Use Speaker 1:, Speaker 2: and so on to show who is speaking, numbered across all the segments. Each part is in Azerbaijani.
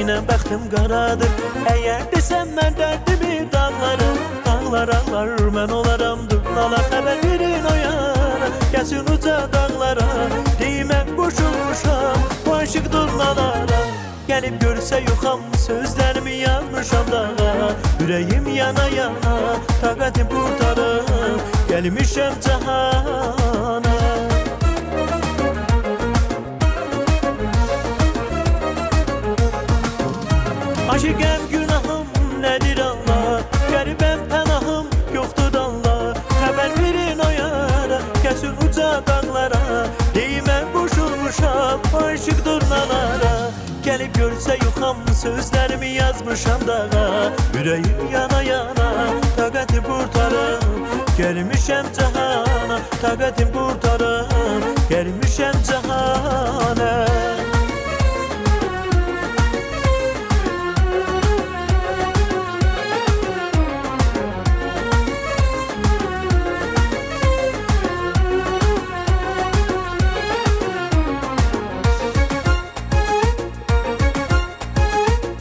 Speaker 1: yine bəxtim qaradır. Əgər desəm mən dərdimi dağlarım, dağlar ağlar mən olaram durnala. Xəbər verin o yana, gəlsin uca dağlara, deyimə qoşulmuşam bu aşıq durnalara. Gəlib görsə yoxam sözlərimi yazmışam dağa. Ürəyim yana yana, taqətim qurtarım, gəlmişəm cahana. Aşıqəm günahım nədir Allah, qəribəm pənahım yoxdur Allah. Xəbər verin o yara, gəlsin uca dağlara, deyimə qoşulmuşam aşıq durnalara. Gəlib görsə yoxam sözlərimi yazmışam dağa. Ürəyim yana yana, taqətim qurtarım, gəlmişəm cahana. Taqətim qurtarım, gəlmişəm cahana.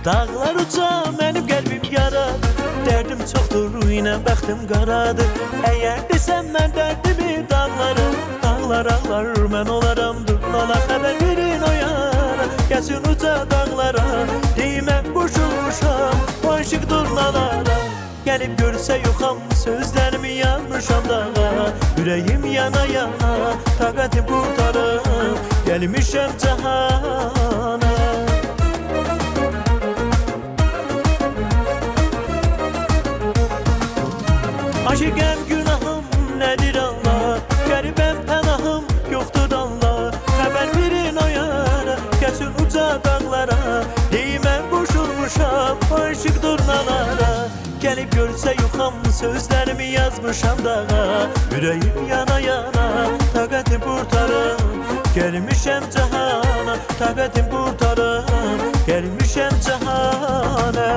Speaker 1: Dağlar uca, mənim qəlbim yaradır, dərdim çoxdur, yine bəxtim qaradır. Əgər desəm mən dərdimi dağlarım, dağlar ağlar mən olaram durnala. Xəbər verin o yana, gəlsin uca dağlara, deyimə qoşulmuşam bu aşıq durnalara. Gəlib görsə yoxam sözlərimi yazmışam dağa. Ürəyim yana yana, taqətim qurtarım, gəlmişəm cahana. Aşıqəm günahım nədir Allah, qəribəm pənahım yoxdur Allah. Xəbər verin o yana, gəlsin uca dağlara, deyimə qoşulmuşam aşıq durnalara. Gəlib görsə yoxam sözlərimi yazmışam dağa. Ürəyim yana yana, taqətim qurtarım, gəlmişəm cahana. Taqətim qurtarım, gəlmişəm cahana.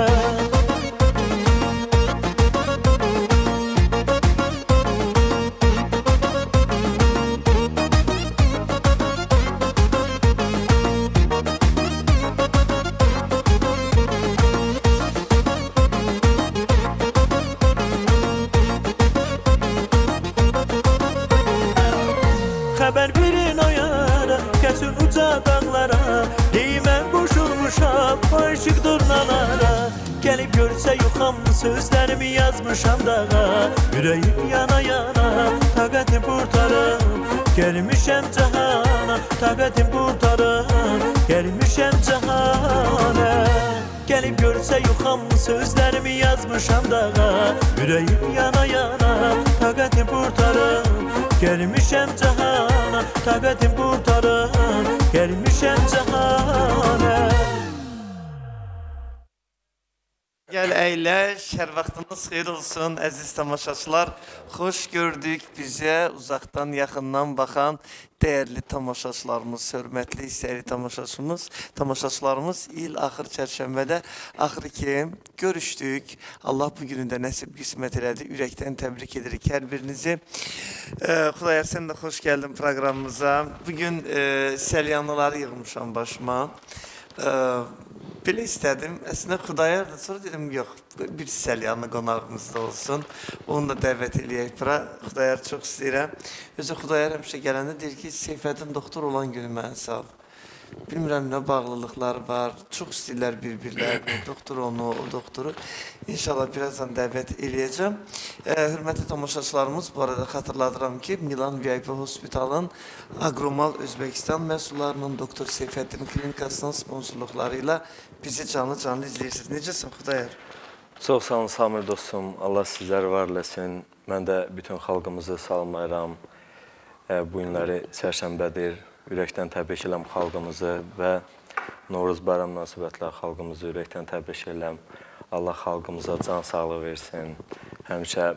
Speaker 1: Xəbər verin o yana, gəlsin uca dağlara, deyimə qoşulmuşam aşıq durnalara. Gəlib görsə yoxam sözlərimi yazmışam dağa. Ürəyim yana yana, taqətim qurtarım, gəlmişəm cahana. Taqətim qurtarım, gəlmişəm cahana. Gəlib görsə yoxam sözlərimi yazmışam dağa. Ürəyim yana yana, taqətim qurtarım, gəlmişəm cahana. Taqətim qurtarım, gəlmişəm cahana.
Speaker 2: Gəl əyləş, hər vaxtınız xeyir olsun əziz tamaşaçılar. Xoş gördük bizə uzaqdan, yaxından baxan dəyərli tamaşaçılarımız, hörmətli istəyəli tamaşaçılarımız il axır çərşənbədə axır ki görüşdük. Allah bu günü də nəsib qismət elədi. Ürəkdən təbrik edirik hər birinizi. Xudayar, sən də xoş gəldin proqramımıza. Bugün səlyanlıları yığmışam başıma. Belə istədim. Əslində Xudayar da sonra dedim, yox, bir səlyanlı qonağımızda olsun. Onu da dəvət eləyək bura. Xudayar çox istəyirəm. Özü Xudayar həmişə gələndə deyir ki, Seyfəddin doktor olan günü mənə sal. Bilmirəm nə bağlılıqlar var. Çox istəyirlər bir-birlərini. Doktor onu, o doktoru. İnşallah birazdan dəvət eləyəcəm. Hörmətli tamaşaçılarımız, bu arada xatırladıram ki, Milan VIP Hospitalın Agromal Özbəkistan məhsullarının Doktor Seyfəddin klinikasının sponsorluqları ilə bizi canlı-canlı izləyirsiniz. Necəsən Xudayar?
Speaker 3: Çox sağ olun Samir dostum. Allah sizləri var eləsin. Mən də bütün xalqımızı salamlayıram. Bu günləri çərşənbədir. Ürəkdən təbrik edirəm xalqımızı və Novruz bayram münasibətlə xalqımızı ürəkdən təbrik edirəm. Allah xalqımıza can sağlığı versin. Həmişə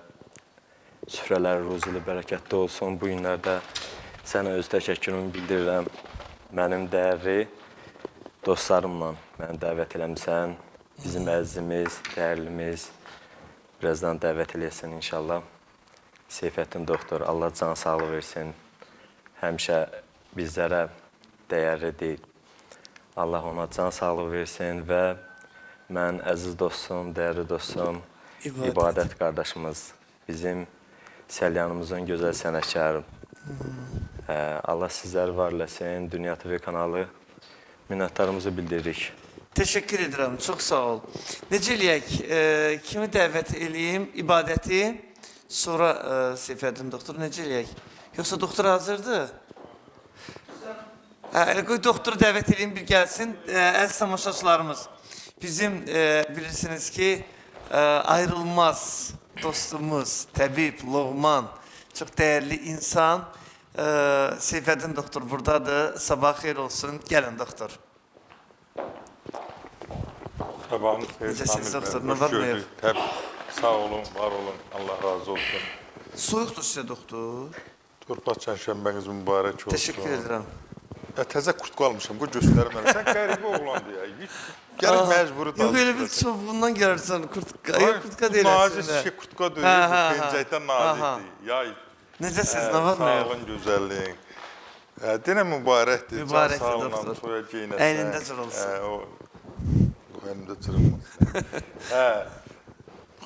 Speaker 3: süfrələr ruzili bərəkətli olsun. Bu günlərdə sənə öz təşəkkürümü bildirirəm. Mənim dəyərli dostlarımla məni dəvət eləmişsən. Bizim əzizimiz, dəyərlimiz birazdan dəvət eləyəsin inşallah. Seyfəddin doktor, Allah can sağlığı versin. Həmişə bizlərə dəyərlidir. Allah ona can sağlığı versin və mən əziz dostum, dəyərli dostum, İbadət qardaşımız, bizim Səlyanımızın gözəl sənətkarı. Allah sizləri var eləsin, Dünya TV kanalı minnətlərimizi bildiririk.
Speaker 2: Teşekkür ederim, çok sağ ol. Necə eləyək, kimi dəvət eləyim, ibadəti, sonra Seyfəddin doktor, necə eləyək? Yoxsa doktor hazırdır? Elə qoy doktoru dəvət eləyim, bir gəlsin. Əziz tamaşaçılarımız, bizim bilirsiniz ki, ayrılmaz dostumuz, təbib, Loğman, çox dəyərli insan. Seyfəddin doktor buradadır. Sabah xeyir olsun. Gəlin doktor.
Speaker 4: Sabahınız xeyir.
Speaker 2: Necəsiniz doktor? Nə var mı?
Speaker 4: Sağ olun, var olun. Allah razı olsun.
Speaker 2: Soyuqdur sizə doktor.
Speaker 4: Torpaq çərşənbəniz mübarək olsun.
Speaker 2: Teşekkür ederim.
Speaker 4: Təzə kurtku almışam. Bu göstərir mənə. Sən qəribə oğlandı ya. Gəlib məcburi
Speaker 2: Yox, elə bir çubuğundan görürsən, kurtka. Yox, kurtka deyil
Speaker 4: Nazik
Speaker 2: əslində.
Speaker 4: şey kurtka döyür. Pencəkdən nazikdir. Yay.
Speaker 2: Necəsiniz, nə var, nə yox?
Speaker 4: Sağlığın, gözəlliyin. Denə mübarəkdir.
Speaker 2: Mübarəkdir,
Speaker 4: Can sağlığına,
Speaker 2: doktor.
Speaker 4: soya geyinəsən.
Speaker 2: Əynində cır olsun.
Speaker 4: Bu əynində cırılmaz.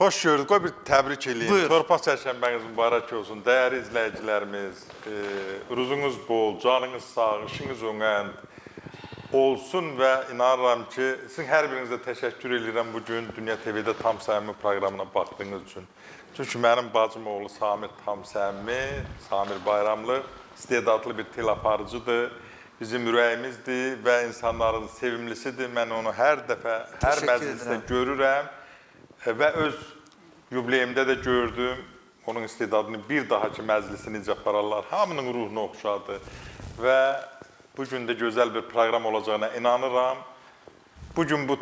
Speaker 4: Xoş gördük. Qoy bir təbrik eləyim.
Speaker 2: Buyur.
Speaker 4: Torpaq çərşənbəniz mübarək olsun. Dəyərli izləyicilərimiz, ruzunuz bol, canınız sağ, işiniz öngən olsun və inanıram ki, sizin hər birinizə təşəkkür edirəm bugün Dünya TV-də Tam Səmimi proqramına baxdığınız üçün. Çünki mənim bacım oğlu Samir Tam Səmimi, Samir Bayramlı, istedadlı bir tel aparıcıdır. Bizim ürəyimizdir və insanların sevimlisidir. Mən onu hər dəfə, hər məclisdə görürəm. Və öz yubileyimdə də gördüm, onun istedadını bir daha ki məclisi necə apararlar, hamının ruhunu oxşadı və bugün də gözəl bir proqram olacağına inanıram. Bugün bu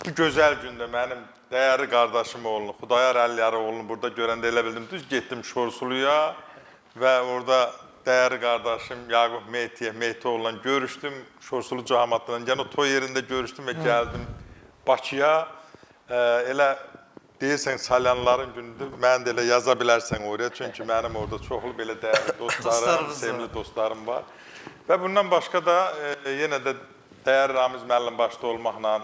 Speaker 4: gözəl gündə mənim dəyərli qardaşım oğlunu, Xudayar Əliyarıoğlunu burada görəndə elə bildim, düz getdim Şorsuluya və orada dəyərli qardaşım Yaqub Mehtioğlu'la görüşdüm, Şorsulu cəmaatla, yəni o toy yerində görüşdüm və gəldim Bakıya. Elə deyirsən Salyanların günüdür, mən də elə yaza bilərsən oraya. Çünki mənim orada çoxlu belə dəyərli dostlarım, sevimli dostlarım var. Və bundan başqa da yenə də dəyərli Ramiz müəllim başda olmaqla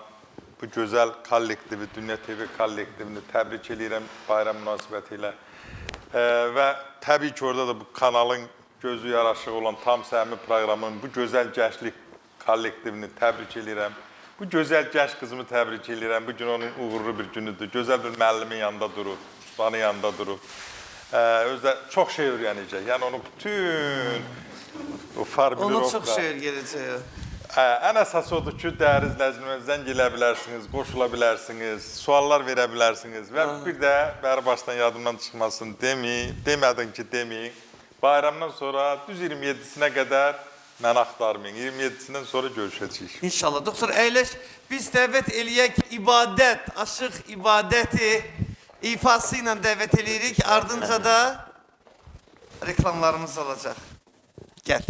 Speaker 4: bu gözəl kollektivi, Dünya TV kollektivini təbrik edirəm bayram münasibəti ilə. Və təbii ki, orada da bu kanalın gözü yaraşığı olan Tam Səmimi proqramının bu gözəl gənclik kollektivini təbrik edirəm. Bu gözəl gənc qızımı təbrik edirəm. Bugün onun uğurlu bir günüdür. Gözəl bir müəllimin yanında durub, ustanın yanında durub. Özdə çox şey öyrənəcək. Yəni onun bütün o farbilir
Speaker 2: Onun çox şey gələcək.
Speaker 4: Ən əsası odur ki, dəyərli izləyicilərimizdən zəng elə bilərsiniz, qoşula bilərsiniz, suallar verə bilərsiniz və bir də bəri başdan yadımdan çıxmasın demədin ki, deməyin. Bayramdan sonra düz 27-sinə qədər mən axtarmayın. 27-sindən sonra görüşəcəyik.
Speaker 2: İnşallah. Doktor, əyləş, biz dəvət eləyək ibadət, aşıq ibadəti ifası ilə dəvət eləyirik. Ardınca da reklamlarımız olacaq. Gəl.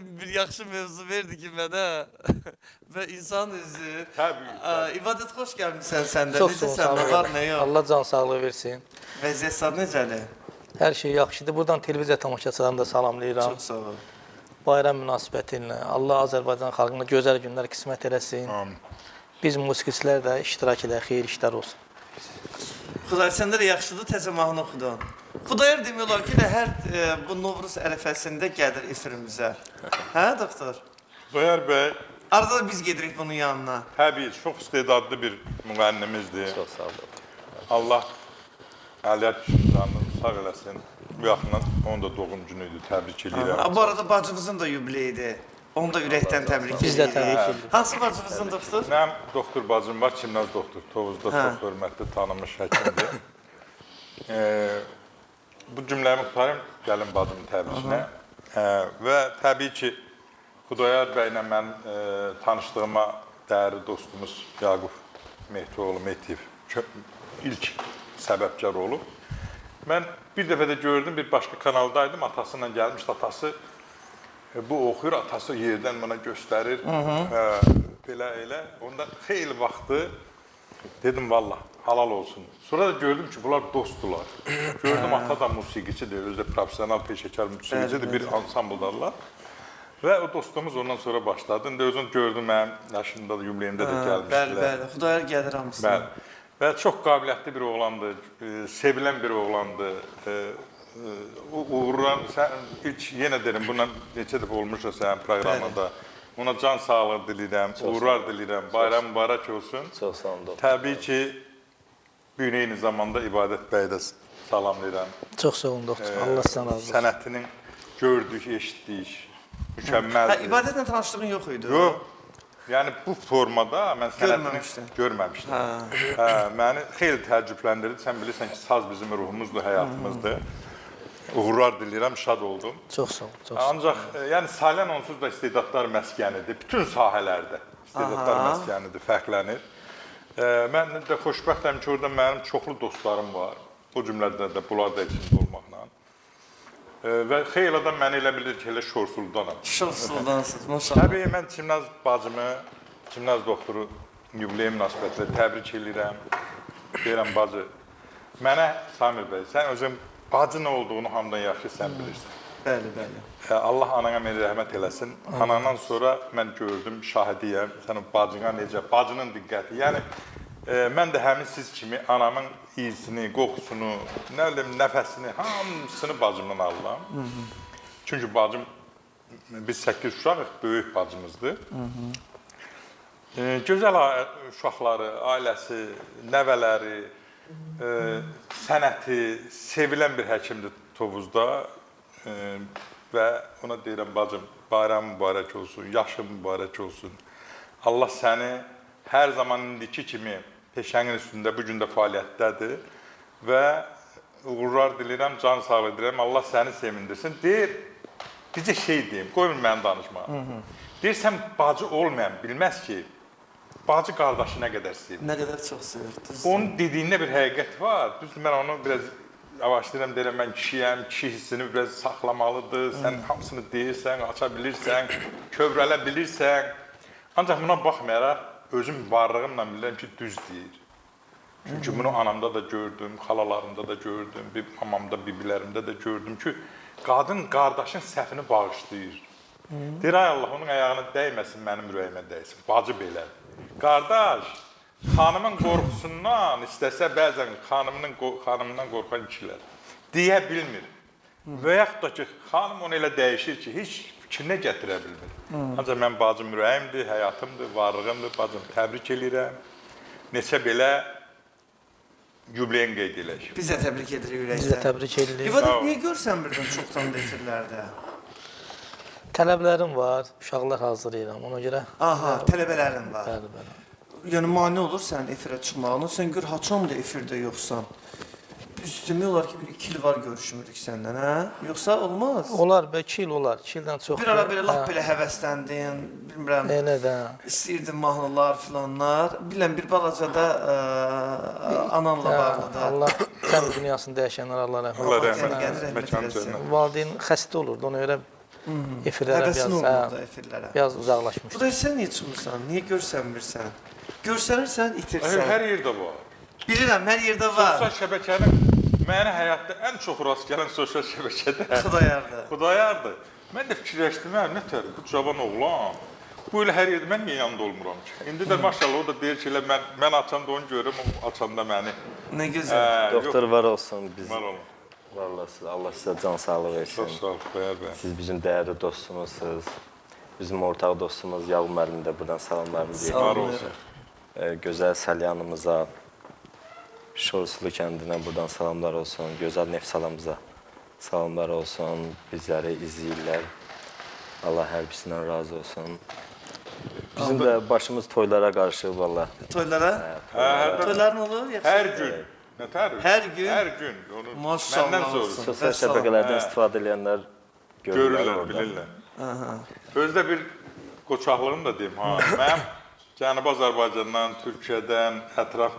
Speaker 2: bir yaxşı mövzu verdi ki mənə. Və insan üzü.
Speaker 4: Təbii.
Speaker 2: İbadət xoş gəlmisən sən də.
Speaker 5: Çox sağ ol, sağ
Speaker 2: Necəsən?
Speaker 5: ol.
Speaker 2: Var nə yox?
Speaker 5: Allah can sağlığı versin.
Speaker 2: Vəziyyət sad necədir?
Speaker 5: Hər şey yaxşıdır. Buradan televiziya tamaşaçılarını da salamlayıram.
Speaker 2: Çox sağ ol.
Speaker 5: Bayram münasibəti ilə Allah Azərbaycan xalqına gözəl günlər qismət eləsin.
Speaker 4: Amin.
Speaker 5: Biz musiqiçilər də iştirak edək, xeyir işlər olsun.
Speaker 2: Xudayar səndə də yaxşıdır, təzə mahnı oxudun. Xudayar demək olar ki, hər bu Novruz ərəfəsində gəlir efirimizə. Hə, doktor?
Speaker 4: Xudayar bəy,
Speaker 2: Arada da biz gedirik bunun yanına.
Speaker 4: təbii çox istedadlı bir müğənnimizdir.
Speaker 3: Çox sağ olun.
Speaker 4: Allah Əliyar canını sağ eləsin. Bu yaxından onun da doğum günüydü, təbrik edirəm.
Speaker 2: Bu arada bacımızın da yubileyidir. Onu da ürəkdən təbrik
Speaker 5: Biz də
Speaker 2: edirik.
Speaker 5: təbrik edirik.
Speaker 2: Hansı bacımızın doktor?
Speaker 4: Mənim doktor bacım var, Çimnaz doktor. Tovuzda çox hörmətli, tanınmış həkimdir. Bu cümləmi qutarım, gəlin bacımın təbrikinə. Və təbii ki, Xudayar bəylə mən tanışdığıma dəyərli dostumuz Yaqub Mehdioğlu Mehdiyev ilk səbəbkar olub. Mən bir dəfə də gördüm, bir başqa kanaldaydım, atasıyla gəlmişdi, atası bu oxuyur, atası yerdən bana göstərir, belə elə. Onda xeyli vaxtı dedim, valla, halal olsun. Sonra da gördüm ki, bunlar dostdular. Gördüm, ata da musiqiçidir, özü də profesional, peşəkar musiqiçidir, bir ansambıldarlar. Və o dostluğumuz ondan sonra başladı. İndi özün gördüm, mənim yaşımda da, yubileyimdə də gəlmişdilər.
Speaker 2: Bəli, Xudayar gəlir hamısına.
Speaker 4: Bəli. Və çox qabiliyyətli bir oğlandı, sevilən bir oğlandı. Uğurlar, sən ilk yenə derim, bundan neçə dəfə olmuşsa sənin proqramında. Ona can sağlığı dilirəm, uğurlar dilirəm, bayram mübarək olsun.
Speaker 3: Çox sağ olun.
Speaker 4: Təbii ki, bir eyni zamanda İbadət bəyə də salamlayıram.
Speaker 5: Çox sağ olun doktor. Allah sizdən razı olsun.
Speaker 4: Sənətinin gördük, eşitdik,
Speaker 2: Hə,
Speaker 4: mükəmməldir.
Speaker 2: ibadətlə tanışdığın yox idi?
Speaker 4: Yox. Yəni bu formada mən sənətini görməmişdim. Məni xeyli təəccübləndirdi. Sən bilirsən ki, saz bizim ruhumuzdur, həyatımızdır. Uğurlar diləyirəm, şad oldum.
Speaker 5: Çox sağ olun. Çox sağ olun.
Speaker 4: Ancaq yəni Salyan onsuz da istedadlar məskənidir. Bütün sahələrdə istedadlar məskənidir, fərqlənir. Mən də xoşbəxtəm ki, orada mənim çoxlu dostlarım var. O cümlədə də bunlar da içində olmaqla. Və xeyli adam məni elə bilir ki, elə şorsuldanam.
Speaker 2: Şorsuldansınız, maşallah.
Speaker 4: Təbii, mən Çimnaz bacımı, Çimnaz doktoru yubileyi münasibətilə təbrik edirəm. Deyirəm, bacı, mənə Samir bəy, sən özün bacı nə olduğunu hamdan yaxşı sən bilirsən.
Speaker 2: Bəli, bəli.
Speaker 4: Allah anana məni rəhmət eləsin. Anandan sonra mən gördüm, şahidiyəm, sənin bacına necə, bacının diqqəti. Yəni, mən də həmin siz kimi anamın iyisini, qoxusunu, nə bilim, nəfəsini, hamısını bacımdan alıram. Çünki bacım, biz 8 uşağıq, böyük bacımızdır. Gözəl uşaqları, ailəsi, nəvələri, sənəti, sevilən bir həkimdir Tovuzda. Və ona deyirəm, bacım, bayram mübarək olsun, yaşın mübarək olsun. Allah səni hər zaman indiki kimi peşənin üstündə bu gün də fəaliyyətdədir və uğurlar dilirəm, can sağlığı dilirəm, Allah səni sevindirsin. Deyir, bizə şey deyim, qoyun mənim danışmağa. Deyir, sən bacı olmayan bilməz ki, bacı qardaşı nə qədər sevir.
Speaker 2: Nə qədər çox sevir.
Speaker 4: Onun dediyində bir həqiqət var. Düzdür, mən onu biraz yavaşlayıram, deyirəm, mən kişiyəm, kişi hissini biraz saxlamalıdır, sən hamısını deyirsən, aça bilirsən, kövrələ bilirsən. Ancaq buna baxmayaraq, özüm varlığımla bilirəm ki, düz deyir. Çünki bunu anamda da gördüm, xalalarımda da gördüm, mamamda, bibilərimdə də gördüm ki, qadın qardaşın səhvini bağışlayır. Deyir, ay Allah, onun ayağına dəyməsin, mənim ürəyimə dəysin. Bacı belə. Qardaş, xanımın qorxusundan istəsə bəzən xanımından qorxan kişilər deyə bilmir. Və yaxud da ki, xanım onu elə dəyişir ki, heç fikrinə gətirə bilmir. Ancaq mən bacım ürəyimdir, həyatımdır, varlığımdır, bacım təbrik edirəm. Neçə belə yubileyin qeyd eləyək.
Speaker 2: Biz də təbrik edirik ürəkdən.
Speaker 5: Biz də təbrik edirik.
Speaker 2: İbadət, niyə görsən birdən çoxdan da efirlərdə?
Speaker 5: Tələblərim var, uşaqlar hazırlayıram, ona görə.
Speaker 2: Aha, tələbələrin var.
Speaker 5: Bəli, bəli.
Speaker 2: Yəni, mane olur sənin efirə çıxmağına, sən gör, haçan da efirdə yoxsan. Biz demək olar ki, bir 2 il var görüşmürük səndən, hə? Yoxsa olmaz?
Speaker 5: Olar, 2 il olar, 2 ildən çox.
Speaker 2: Bir ara belə lap belə həvəsləndin, bilmirəm,
Speaker 5: Elə də.
Speaker 2: istəyirdin mahnılar filanlar. Bilən bir balaca da ananla bağlıdır.
Speaker 5: Allah təbii dünyasını dəyişənlər Allah rəhmət
Speaker 4: Allah
Speaker 5: eləsin.
Speaker 4: rəhmət eləsin, məkan cənnət.
Speaker 5: Valideyn xəstə olurdu, ona görə efirlərə
Speaker 2: Həvəsin
Speaker 5: biraz,
Speaker 2: olmadı efirlərə.
Speaker 5: biraz uzaqlaşmışdı.
Speaker 2: Xudayar, sən niyə çıxmırsan? Niyə görsənmirsən? Görsənirsən, itirsən.
Speaker 4: Hər yerdə var.
Speaker 2: Bilirəm, hər yerdə var.
Speaker 4: Sosial şəbəkənin mənə həyatda ən çox rast gələn sosial şəbəkədə
Speaker 2: Xudayardır.
Speaker 4: Xudayardır. Mən də fikirləşdim, nətər bu cavan oğlan bu ilə hər yerdə mən niyə yanında olmuram ki? İndi də maşallah o da deyir ki, elə mən açanda onu görürəm, o açanda məni.
Speaker 2: Nə gözəl.
Speaker 3: Doktor var olsun, biz
Speaker 4: Var olun.
Speaker 3: var olasın. Allah sizə can sağlığı versin.
Speaker 4: Çox sağ ol, Xudayar bəy.
Speaker 3: Siz bizim dəyərli dostumuzsunuz. Bizim ortaq dostumuz Yavuz müəllim də buradan salamlarımı
Speaker 2: Sağ
Speaker 3: deyir.
Speaker 2: olun.
Speaker 3: Gözəl Salyanımıza, Şorsulu kəndinə buradan salamlar olsun. Gözəl Neft salamıza salamlar olsun. Bizləri izləyirlər. Allah hər birisindən razı olsun. Bizim də başımız toylara qarışır valla.
Speaker 2: Toylara? Toyların olur?
Speaker 4: Hər gün. Nətər?
Speaker 2: Hər gün?
Speaker 4: Hər gün. Onu
Speaker 2: Maşallah
Speaker 4: məndən
Speaker 2: olsun.
Speaker 4: soruşsun.
Speaker 3: Sosial şəbəkələrdən istifadə edənlər
Speaker 4: Görürlər,
Speaker 3: orada.
Speaker 4: bilirlər. Özdə bir qoçaqlığım da deyim, mənim Cənubi Azərbaycandan, Türkiyədən, ətraf,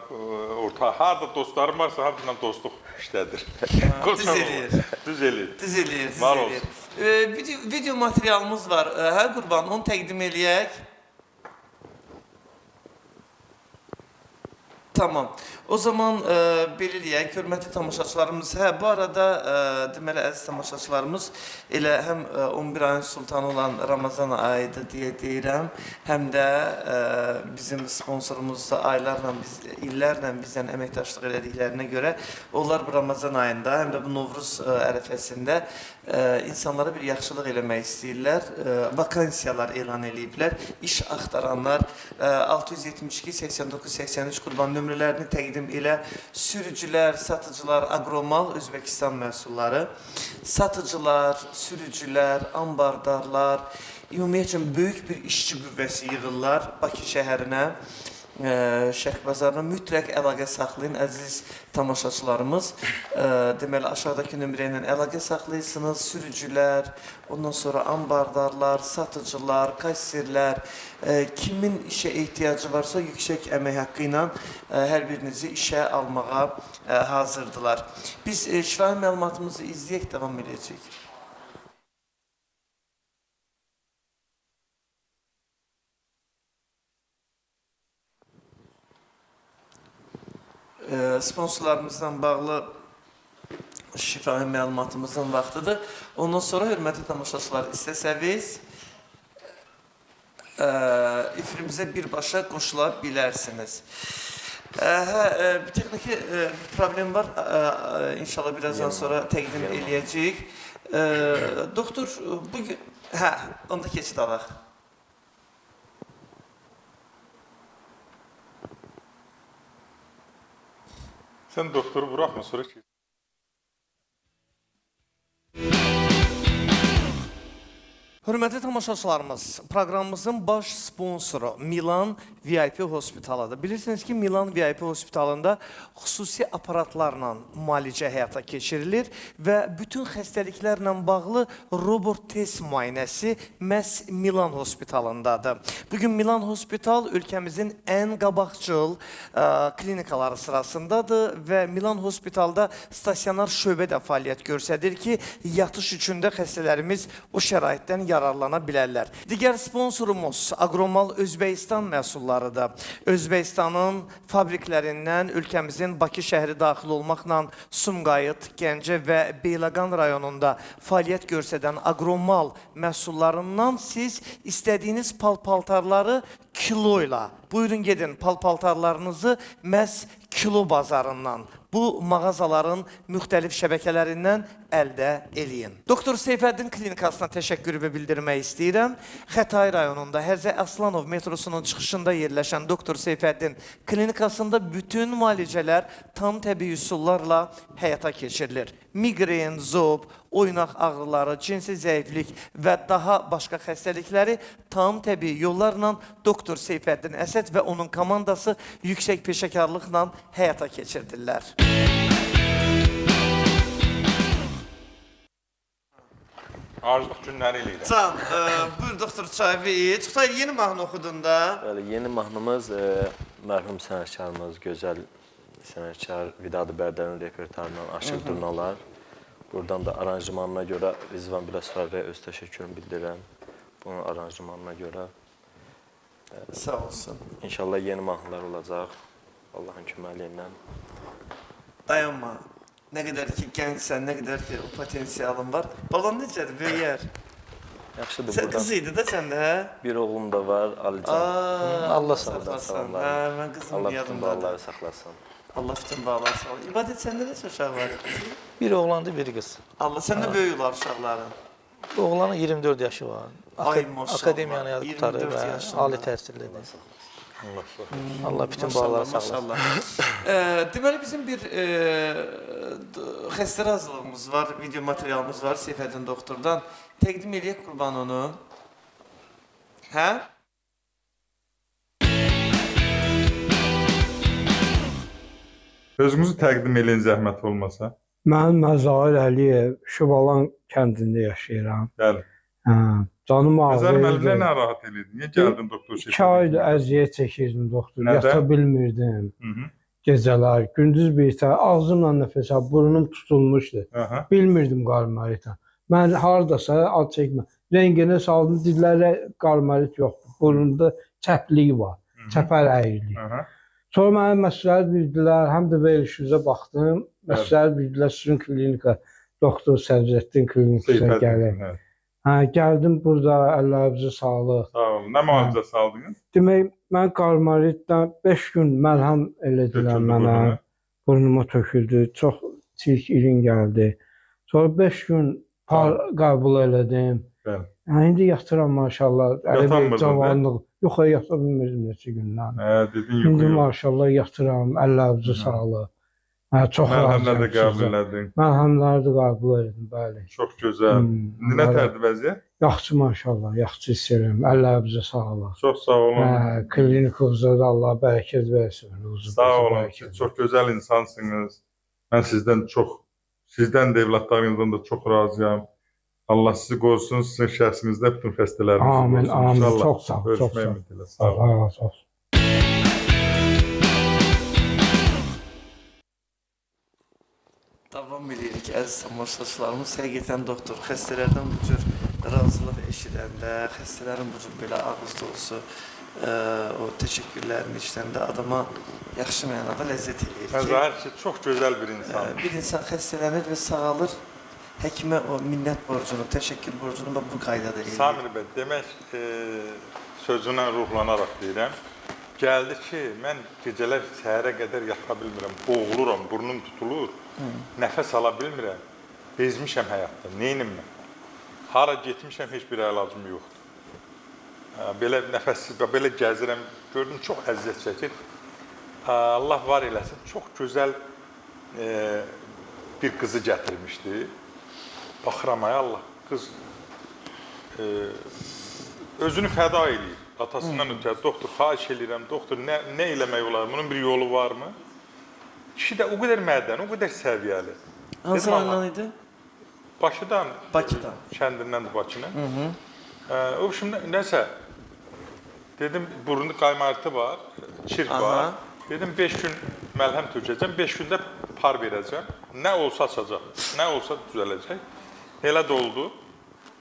Speaker 4: orta, harada dostlarım varsa, hamısından dostluq işlədir.
Speaker 2: Düz eləyir.
Speaker 4: Düz eləyir.
Speaker 2: Düz eləyir, düz
Speaker 4: Var
Speaker 2: eləyir. Video materialımız var. Hə Qurban, onu təqdim eləyək. Tamam. O zaman belə eləyək, hörmətli tamaşaçılarımız. Hə, bu arada deməli əziz tamaşaçılarımız elə həm 11 ayın sultanı olan Ramazan ayıdır deyə deyirəm, həm də bizim sponsorumuz da aylarla, illərlə bizdən əməkdaşlıq elədiklərinə görə onlar bu Ramazan ayında, həm də bu Novruz ərəfəsində insanlara bir yaxşılıq eləmək istəyirlər. Vakansiyalar elan eləyiblər. İş axtaranlar 672-89-83 Qurban nömrələrini təqdim elə sürücülər, satıcılar, Agromal, Özbəkistan məhsulları, satıcılar, sürücülər, ambardarlar, ümumiyyətlə böyük bir işçi qüvvəsi yığırlar Bakı şəhərinə, Şərq bazarına mütləq əlaqə saxlayın əziz tamaşaçılarımız. Deməli aşağıdakı nömrə ilə əlaqə saxlayırsınız. Sürücülər, ondan sonra ambardarlar, satıcılar, kassirlər, kimin işə ehtiyacı varsa yüksək əmək haqqı ilə hər birinizi işə almağa hazırdılar. Biz şifahi məlumatımızı izləyək, davam edəcəyik. Sponsorlarımızdan bağlı şifahi məlumatımızın vaxtıdır. Ondan sonra hörmətli tamaşaçılar istəsəniz efirimizə birbaşa qoşula bilərsiniz. Bir texniki problem var. İnşallah birazdan sonra təqdim eləyəcəyik. Doktor, bugün... Hə, onda keçid alaq.
Speaker 4: Sən doktoru buraxma, sonra ki.
Speaker 2: Hörmətli tamaşaçılarımız, proqramımızın baş sponsoru Milan VIP Hospitalıdır. Bilirsiniz ki, Milan VIP Hospitalında xüsusi aparatlarla müalicə həyata keçirilir və bütün xəstəliklərlə bağlı robot test müayinəsi məhz Milan Hospitalındadır. Bugün Milan Hospital ölkəmizin ən qabaqcıl klinikaları sırasındadır və Milan Hospitalda stasionar şöbə də fəaliyyət göstərir ki, yatış üçün də xəstələrimiz o şəraitdən yararlana bilərlər. Digər sponsorumuz Agromal Özbəkistan məhsullarıdır. Özbəkistanın fabriklərindən ölkəmizin Bakı şəhəri daxil olmaqla Sumqayıt, Gəncə və Beyləqan rayonunda fəaliyyət göstərən Agromal məhsullarından siz istədiyiniz pal-paltarları kilo ilə, buyurun gedin pal-paltarlarınızı məhz kilo bazarından, bu mağazaların müxtəlif şəbəkələrindən əldə eləyin. Doktor Seyfəddin klinikasına təşəkkürümü bildirmək istəyirəm. Xətai rayonunda Hərzə Aslanov metrosunun çıxışında yerləşən Doktor Seyfəddin klinikasında bütün müalicələr tam təbii üsullarla həyata keçirilir. Migren, zob, oynaq ağrıları, cinsi zəiflik və daha başqa xəstəlikləri tam təbii yollarla Doktor Seyfəddin Əsəd və onun komandası yüksək peşəkarlıqla həyata keçirdirlər.
Speaker 4: Aclıq günləri ilə.
Speaker 2: Can, buyur doktor çayı iç. Xütay yeni mahnı oxudun da.
Speaker 3: Bəli, yeni mahnımız mərhum sənətkarımız, gözəl sənətkar Vidadi Bərdənin repertuarından Aşıq Durnalar. Buradan da aranjmanına görə Rizvan Biləsfarəyə öz təşəkkürümü bildirirəm. Bunun aranjmanına görə.
Speaker 2: Sağ olsun.
Speaker 3: İnşallah yeni mahnılar olacaq. Allahın köməyi ilə.
Speaker 2: Dayanma. Nə qədər ki gəncsən, nə qədər ki o potensialın var. Balan necədir, böyüyər.
Speaker 3: Yaxşıdır
Speaker 2: Sən
Speaker 3: buradan.
Speaker 2: qız idi də səndə, hə?
Speaker 3: Bir oğlum da var, Alican.
Speaker 5: Allah
Speaker 2: saxlasın. Hə, mən qızım
Speaker 3: Allah bütün
Speaker 2: yadımdadır.
Speaker 3: bağları saxlasın.
Speaker 2: Allah bütün bağlar sağ ol. İbadət səndə neçə uşaq var?
Speaker 5: Bir oğlandı, bir qız.
Speaker 2: Allah səndə böyük olar uşaqların.
Speaker 5: Oğlanın 24 yaşı var.
Speaker 2: Ay, maşallah.
Speaker 5: Akademiyanı yazıb
Speaker 2: 24
Speaker 5: qutarıb və
Speaker 2: yaşında.
Speaker 5: ali təhsillidir. Allah bütün bağları saxlasın.
Speaker 2: Deməli bizim bir xəstə razılığımız var, video materialımız var Seyfəddin doktordan. Təqdim eləyək qurban onu. Hə?
Speaker 4: Özünüzü təqdim eləyin zəhmət olmasa.
Speaker 6: Mən Məzahir Əliyev Şubalan kəndində yaşayıram.
Speaker 4: Bəli.
Speaker 6: Hə, canım
Speaker 4: Məzər müəllim
Speaker 6: ağrıyırdı.
Speaker 4: nə narahat eləyir? Niyə gəldin doktor
Speaker 6: 2 aydır əziyyət çəkirdim doktor.
Speaker 4: Nədən?
Speaker 6: Yata bilmirdim.
Speaker 4: Hı.
Speaker 6: Gecələr, gündüz bir tə ağzımla nəfəs alıb, burnum tutulmuşdu.
Speaker 4: Aha.
Speaker 6: Bilmirdim qarmaritə. Mən hardasa ad çəkmə. Rənginə saldım, dillərə qarmarit yoxdur. Burnumda çəplik var. Çəpər əyrilik.
Speaker 4: Aha.
Speaker 6: Sonra mənə məsləhət bildilər, həm də verilişinizə baxdım. Məsləhət bildilər sizin klinika, doktor Sədrəddin klinikasına gəlin.
Speaker 4: Hə.
Speaker 6: Hə, gəldim burada, əllərinizə sağlıq.
Speaker 4: Sağ olun. Nə müalicə saldınız?
Speaker 6: Demək, mən qarmaritdən 5 gün məlhəm elədilər
Speaker 4: Töküldü
Speaker 6: mənə.
Speaker 4: burnuna.
Speaker 6: Burnuma töküldü, çox çirk irin gəldi. Sonra 5 gün par qəbul elədim.
Speaker 4: Bəli.
Speaker 6: Hə, indi yatıram maşallah.
Speaker 4: Yatanmırdın,
Speaker 6: cavanlıq. Yox, yata bilmirdim neçə gündən.
Speaker 4: Hə, dedin
Speaker 6: İndi
Speaker 4: yox.
Speaker 6: maşallah yatıram, əllərinizə sağlıq. Hə, çox
Speaker 4: Mərhəmlər də
Speaker 6: razıyam
Speaker 4: qəbul
Speaker 6: sizə.
Speaker 4: elədin.
Speaker 6: Mərhəmləri də qəbul elədim, bəli.
Speaker 4: Çox gözəl. İndi nə tərdi vəziyyət?
Speaker 6: Yaxşı maşallah, yaxşı hiss edirəm. Əllərinizə sağlıq.
Speaker 4: Çox sağ olun.
Speaker 6: Hə, klinikinizdə də Allah bərəkət versin.
Speaker 4: Sağ olun. Siz çox gözəl insansınız. Mən sizdən də evlatlarınızdan da çox razıyam. Allah sizi qorusun, sizin şəxsinizdə bütün xəstələrinizi
Speaker 6: Amin,
Speaker 4: qorusun.
Speaker 6: amin.
Speaker 4: İnşallah.
Speaker 6: Çox sağ ol, çox
Speaker 4: Görüşmək
Speaker 6: sağ ol.
Speaker 4: ümidilə. Sağ olun.
Speaker 6: Allah razı olsun.
Speaker 2: Davam edirik əziz tamaşaçılarımız. Həqiqətən doktor xəstələrdən bu cür razılıq eşidəndə, xəstələrin bu cür belə ağız dolusu o təşəkkürlərini işləndə adama yaxşı mənada ləzzət eləyir ki,
Speaker 4: Zahir ki, çox gözəl bir insan.
Speaker 2: bir insan xəstələnir və sağalır, həkimə o minnət borcunu, təşəkkür borcunu bu qaydada eləyir.
Speaker 4: Samir bəy, demək sözünə ruhlanaraq deyirəm. Gəldi ki, mən gecələr səhərə qədər yata bilmirəm, boğuluram, burnum tutulur, nəfəs ala bilmirəm, bezmişəm həyatda, neyinim mən? Hara getmişəm, heç bir əlacım yoxdur. Belə nəfəssiz, belə gəzirəm, gördüm, çox əziyyət çəkir. Allah var eləsin, çox gözəl bir qızı gətirmişdi. Baxıram, ay Allah, qız özünü fəda eləyir. Atasından ötər, doktor, xahiş eləyirəm, doktor, nə eləmək olar, bunun bir yolu varmı? Kişi də o qədər mədən, o qədər səviyyəli.
Speaker 2: Hansı rayondan idi?
Speaker 4: Bakıdan,
Speaker 2: Bakıdan.
Speaker 4: kəndindən də Bakına. O şimdi nəsə, dedim, burunda qaymartı var, çirk var. Dedim, 5 gün məlhəm tökəcəm, 5 gündə par verəcəm. Nə olsa açacaq, nə olsa düzələcək. Elə də oldu,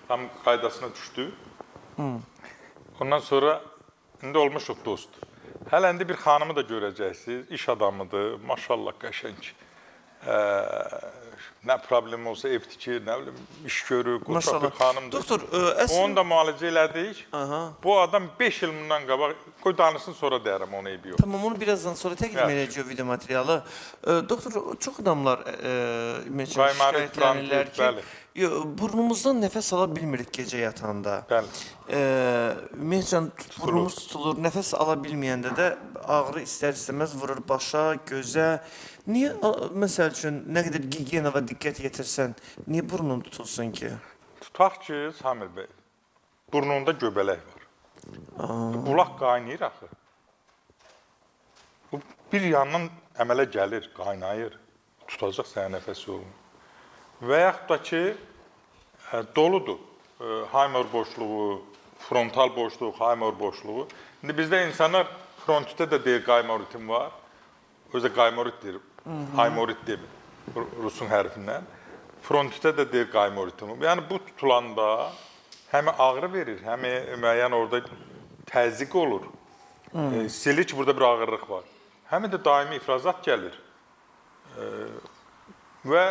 Speaker 4: tam qaydasına düşdü. Ondan sonra indi olmuşuq dost. Hələ indi bir xanımı da görəcəksiniz, iş adamıdır, maşallah qəşəng. Nə problem olsa ev tikir, nə bilim, iş görür, qoçaq bir xanımdır.
Speaker 2: Doktor, əslində...
Speaker 4: Onu da müalicə elədik. Bu adam 5 il bundan qabaq, qoy danışsın sonra deyərəm onu eybi yox.
Speaker 2: Tamam, onu birazdan sonra təqdim edəcək video materialı. Doktor, çox adamlar şikayətlənirlər ki, burnumuzdan nəfəs ala bilmirik gecə yatanda. Ümumiyyətlə, burnumuz tutulur, nəfəs ala bilməyəndə də ağrı istər-istəməz vurur başa, gözə. Niyə, məsəl üçün, nə qədər gigiyena və diqqət yetirsən, niyə burnun tutulsun ki?
Speaker 4: Tutaq ki, Samir bəy, burnunda göbələk var. Bulaq qaynayır axı. Bu bir yandan əmələ gəlir, qaynayır, tutacaq sənə nəfəs yolunu. Və yaxud da ki, doludur. Haymor boşluğu, frontal boşluğu, haymor boşluğu. İndi bizdə insanlar frontitə də deyir qaymoritim var. Özə qaymorit deyir, haymorit demir Rusun hərfindən. frontitə də deyir qaymoritumu. Yəni bu tutulanda həm ağrı verir, həm müəyyən orada təzyiq olur. Hiss edir ki, burada bir ağırlıq var. Həm də daimi ifrazat gəlir və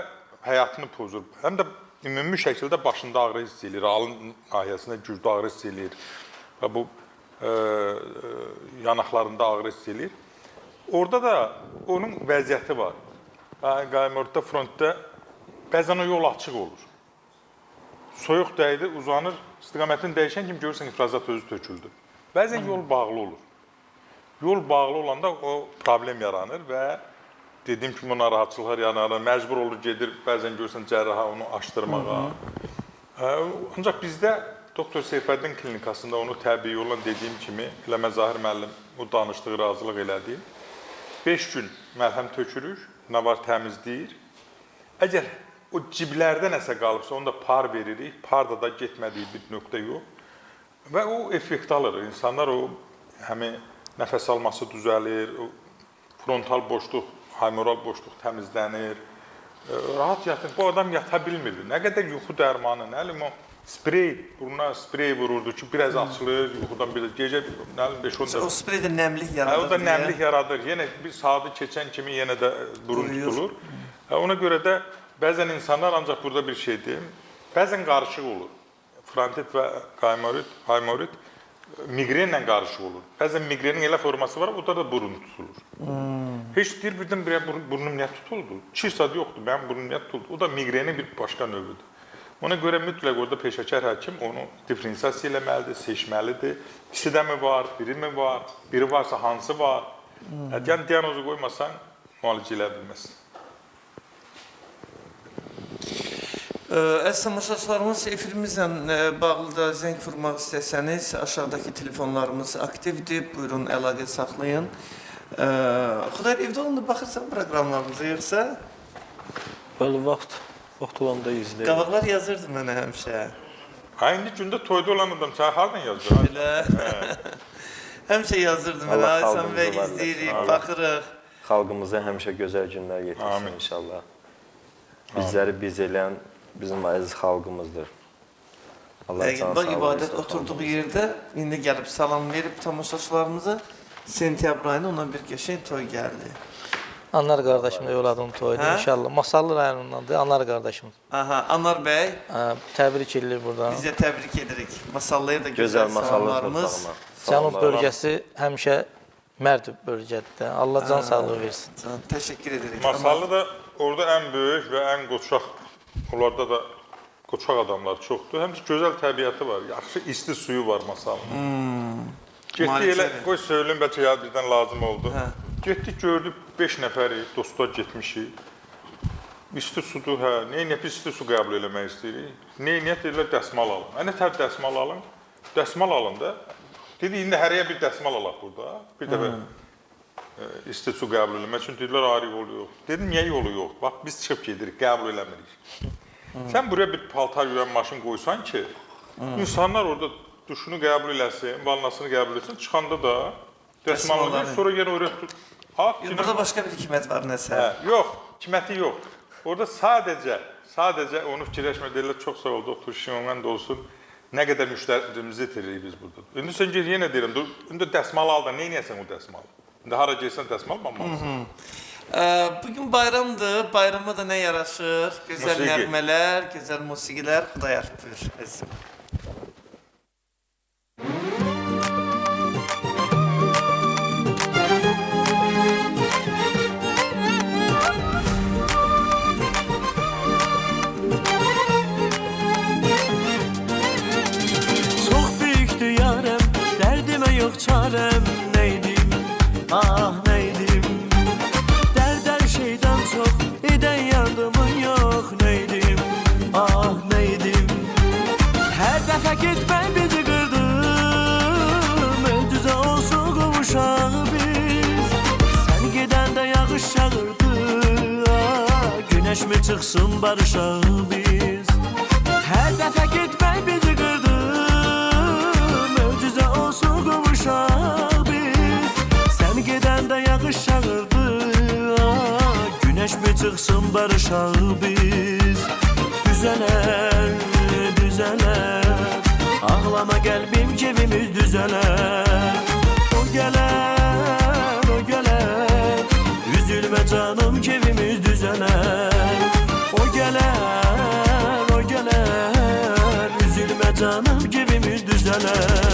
Speaker 4: həyatını pozur. Həm də ümumi şəkildə başında ağrı hiss edir, alın nahiyəsində güclü ağrı hiss edir və bu yanaqlarında ağrı hiss edir. Orada da onun vəziyyəti var. Qaymortda, frontda bəzən o yol açıq olur. Soyuq dəydi, uzanır, istiqamətini dəyişən kimi görürsən ifrazat özü töküldü. Bəzən yol bağlı olur. Yol bağlı olanda o problem yaranır və dediyim kimi narahatçılıqlar yaranır, məcbur olur, gedir, bəzən görürsən cərraha onu açdırmağa. Ancaq bizdə Doktor Seyfəddin klinikasında onu təbii yolla dediyim kimi, elə Məzahir müəllim o danışdığı razılıq elədi. 5 gün məlhəm tökürük, nə var təmizləyir. Əgər o ciblərdə nəsə qalıbsa, onu da par veririk. Parda da getmədiyi bir nöqtə yox. Və o effekt alır. İnsanlar o həmin nəfəs alması düzəlir, frontal boşluq, hemoral boşluq təmizlənir. Rahat yatır. Bu adam yata bilmirdi. Nə qədər yuxu dərmanı, nə bilim o sprey, burnuna sprey vururdu ki, biraz açılır, yuxudan bir gecə, nə bilim 5-10 dəfə.
Speaker 2: O sprey də nəmlik yaradır.
Speaker 4: O da nəmlik yaradır. Yenə bir saatı keçən kimi yenə də burun tutulur. Ona görə də bəzən insanlar ancaq burada bir şey deyim, bəzən qarışıq olur. Frontit və hemorit migrenlə qarışıq olur. Bəzən migrenin elə forması var, o da burun tutulur. Heç deyir, birdən burnum niyə tutuldu? 2 saat yoxdur, mənim burnum niyə tutuldu? O da migrenin bir başqa növüdür. Ona görə mütləq orada peşəkar həkim onu diferensiyasiya eləməlidir, seçməlidir. İkisi də mi var, biri mi var, biri varsa hansı var? Yəni, diagnozu qoymasan, müalicə elə bilməzsin.
Speaker 2: Əziz tamaşaçılarımız, efirimizlə bağlı da zəng vurmaq istəsəniz, aşağıdakı telefonlarımız aktivdir, buyurun əlaqə saxlayın. Xudayar, evdə olanda baxırsan proqramlarımıza yoxsa?
Speaker 3: Bəli, vaxt olanda izləyir.
Speaker 2: Qabaqlar yazırdı mənə həmişə.
Speaker 4: İndi gündə toyda olan adam, sən hardan yazdır?
Speaker 2: Belə. Həmişə yazırdı mənə, Aysan bəy izləyirik, baxırıq.
Speaker 3: Xalqımıza həmişə gözəl günlər yetirsin inşallah. Bizləri biz eləyən bizim əziz xalqımızdır. Allah can sağlığı.
Speaker 2: Bax, ibadət oturduğu yerdə indi gəlib salam verib tamaşaçılarımıza. Sentyabr ayında ona bir qəşəng toy gəldi.
Speaker 5: Anar qardaşımla yoladığım toydu inşallah. Masallı rayonundandır, Anar qardaşım.
Speaker 2: Aha, Anar bəy.
Speaker 5: Təbrik edilir buradan.
Speaker 2: Biz də təbrik edirik. Masallıya da gözəl salamlarımız.
Speaker 5: Cənub bölgəsi həmişə mərd bölgədir. Allah can sağlığı versin.
Speaker 2: Təşəkkür edirik.
Speaker 4: Masallı da orada ən böyük və ən qoçaq, onlarda da qoçaq adamlar çoxdur. Həm də gözəl təbiəti var, yaxşı isti suyu var Masallının. Getdik elə, qoy söyləyim, bəlkə ya bizdən lazım oldu. Getdik, gördük 5 nəfəri, dostlar getmişik. İsti sudur, neyniyət isti su qəbul eləmək istəyirik. Neyniyət edirlər, dəsmal alın. Nə tər dəsmal alın? Dəsmal alın da. Dedi, indi hərəyə bir dəsmal alaq burada. Bir dəfə isti su qəbul eləmək üçün dedilər, ayrı yolu yox. Dedim, niyə yolu yox? Bax, biz çıxıb gedirik, qəbul eləmirik. Sən buraya bir paltar yürən maşın qoysan ki, insanlar orada duşunu qəbul eləsin, vannasını qəbul etsin, çıxanda da dəsmal alır, sonra yenə oraya tut.
Speaker 2: Burada başqa bir hikmət var nəsə?
Speaker 4: Yox, hikməti yox. Orada sadəcə onu fikirləşmə deyirlər, çox sağ ol, doktor Şimon da olsun, nə qədər müştərimizi itiririk biz burada. İndi sən gel, yenə deyirəm, indi dəsmal al da, nə eləyəsən o dəsmalı? İndi hara gelsən dəsmal almalısın.
Speaker 2: Bugün bayramdır, bayrama da nə yaraşır? Gözəl nəğmələr, gözəl musiqilər. Xudayar, buyur, əzizim.
Speaker 1: Yok çarem neydim, ah neydim. Dərdən şeydən çox edən yardımın yox neydim, ah neydim. Hər dəfə getmək bizi qırdı, möcüzə olsun qovuşaq biz. Sən gedəndə yağış yağırdı, ah, günəş mi çıxsın barışaq biz. Hər dəfə getmək bizi qırdı, möcüzə olsun qovuşaq biz. Sən gedəndə yağış yağırdı, günəş mi çıxsın barışaq biz. düzeler, düzeler. Ağlama kalbim kevimiz düzeler. O geler, o geler. Üzülme canım kevimiz düzeler. O geler, o geler. Üzülme canım kevimiz düzeler.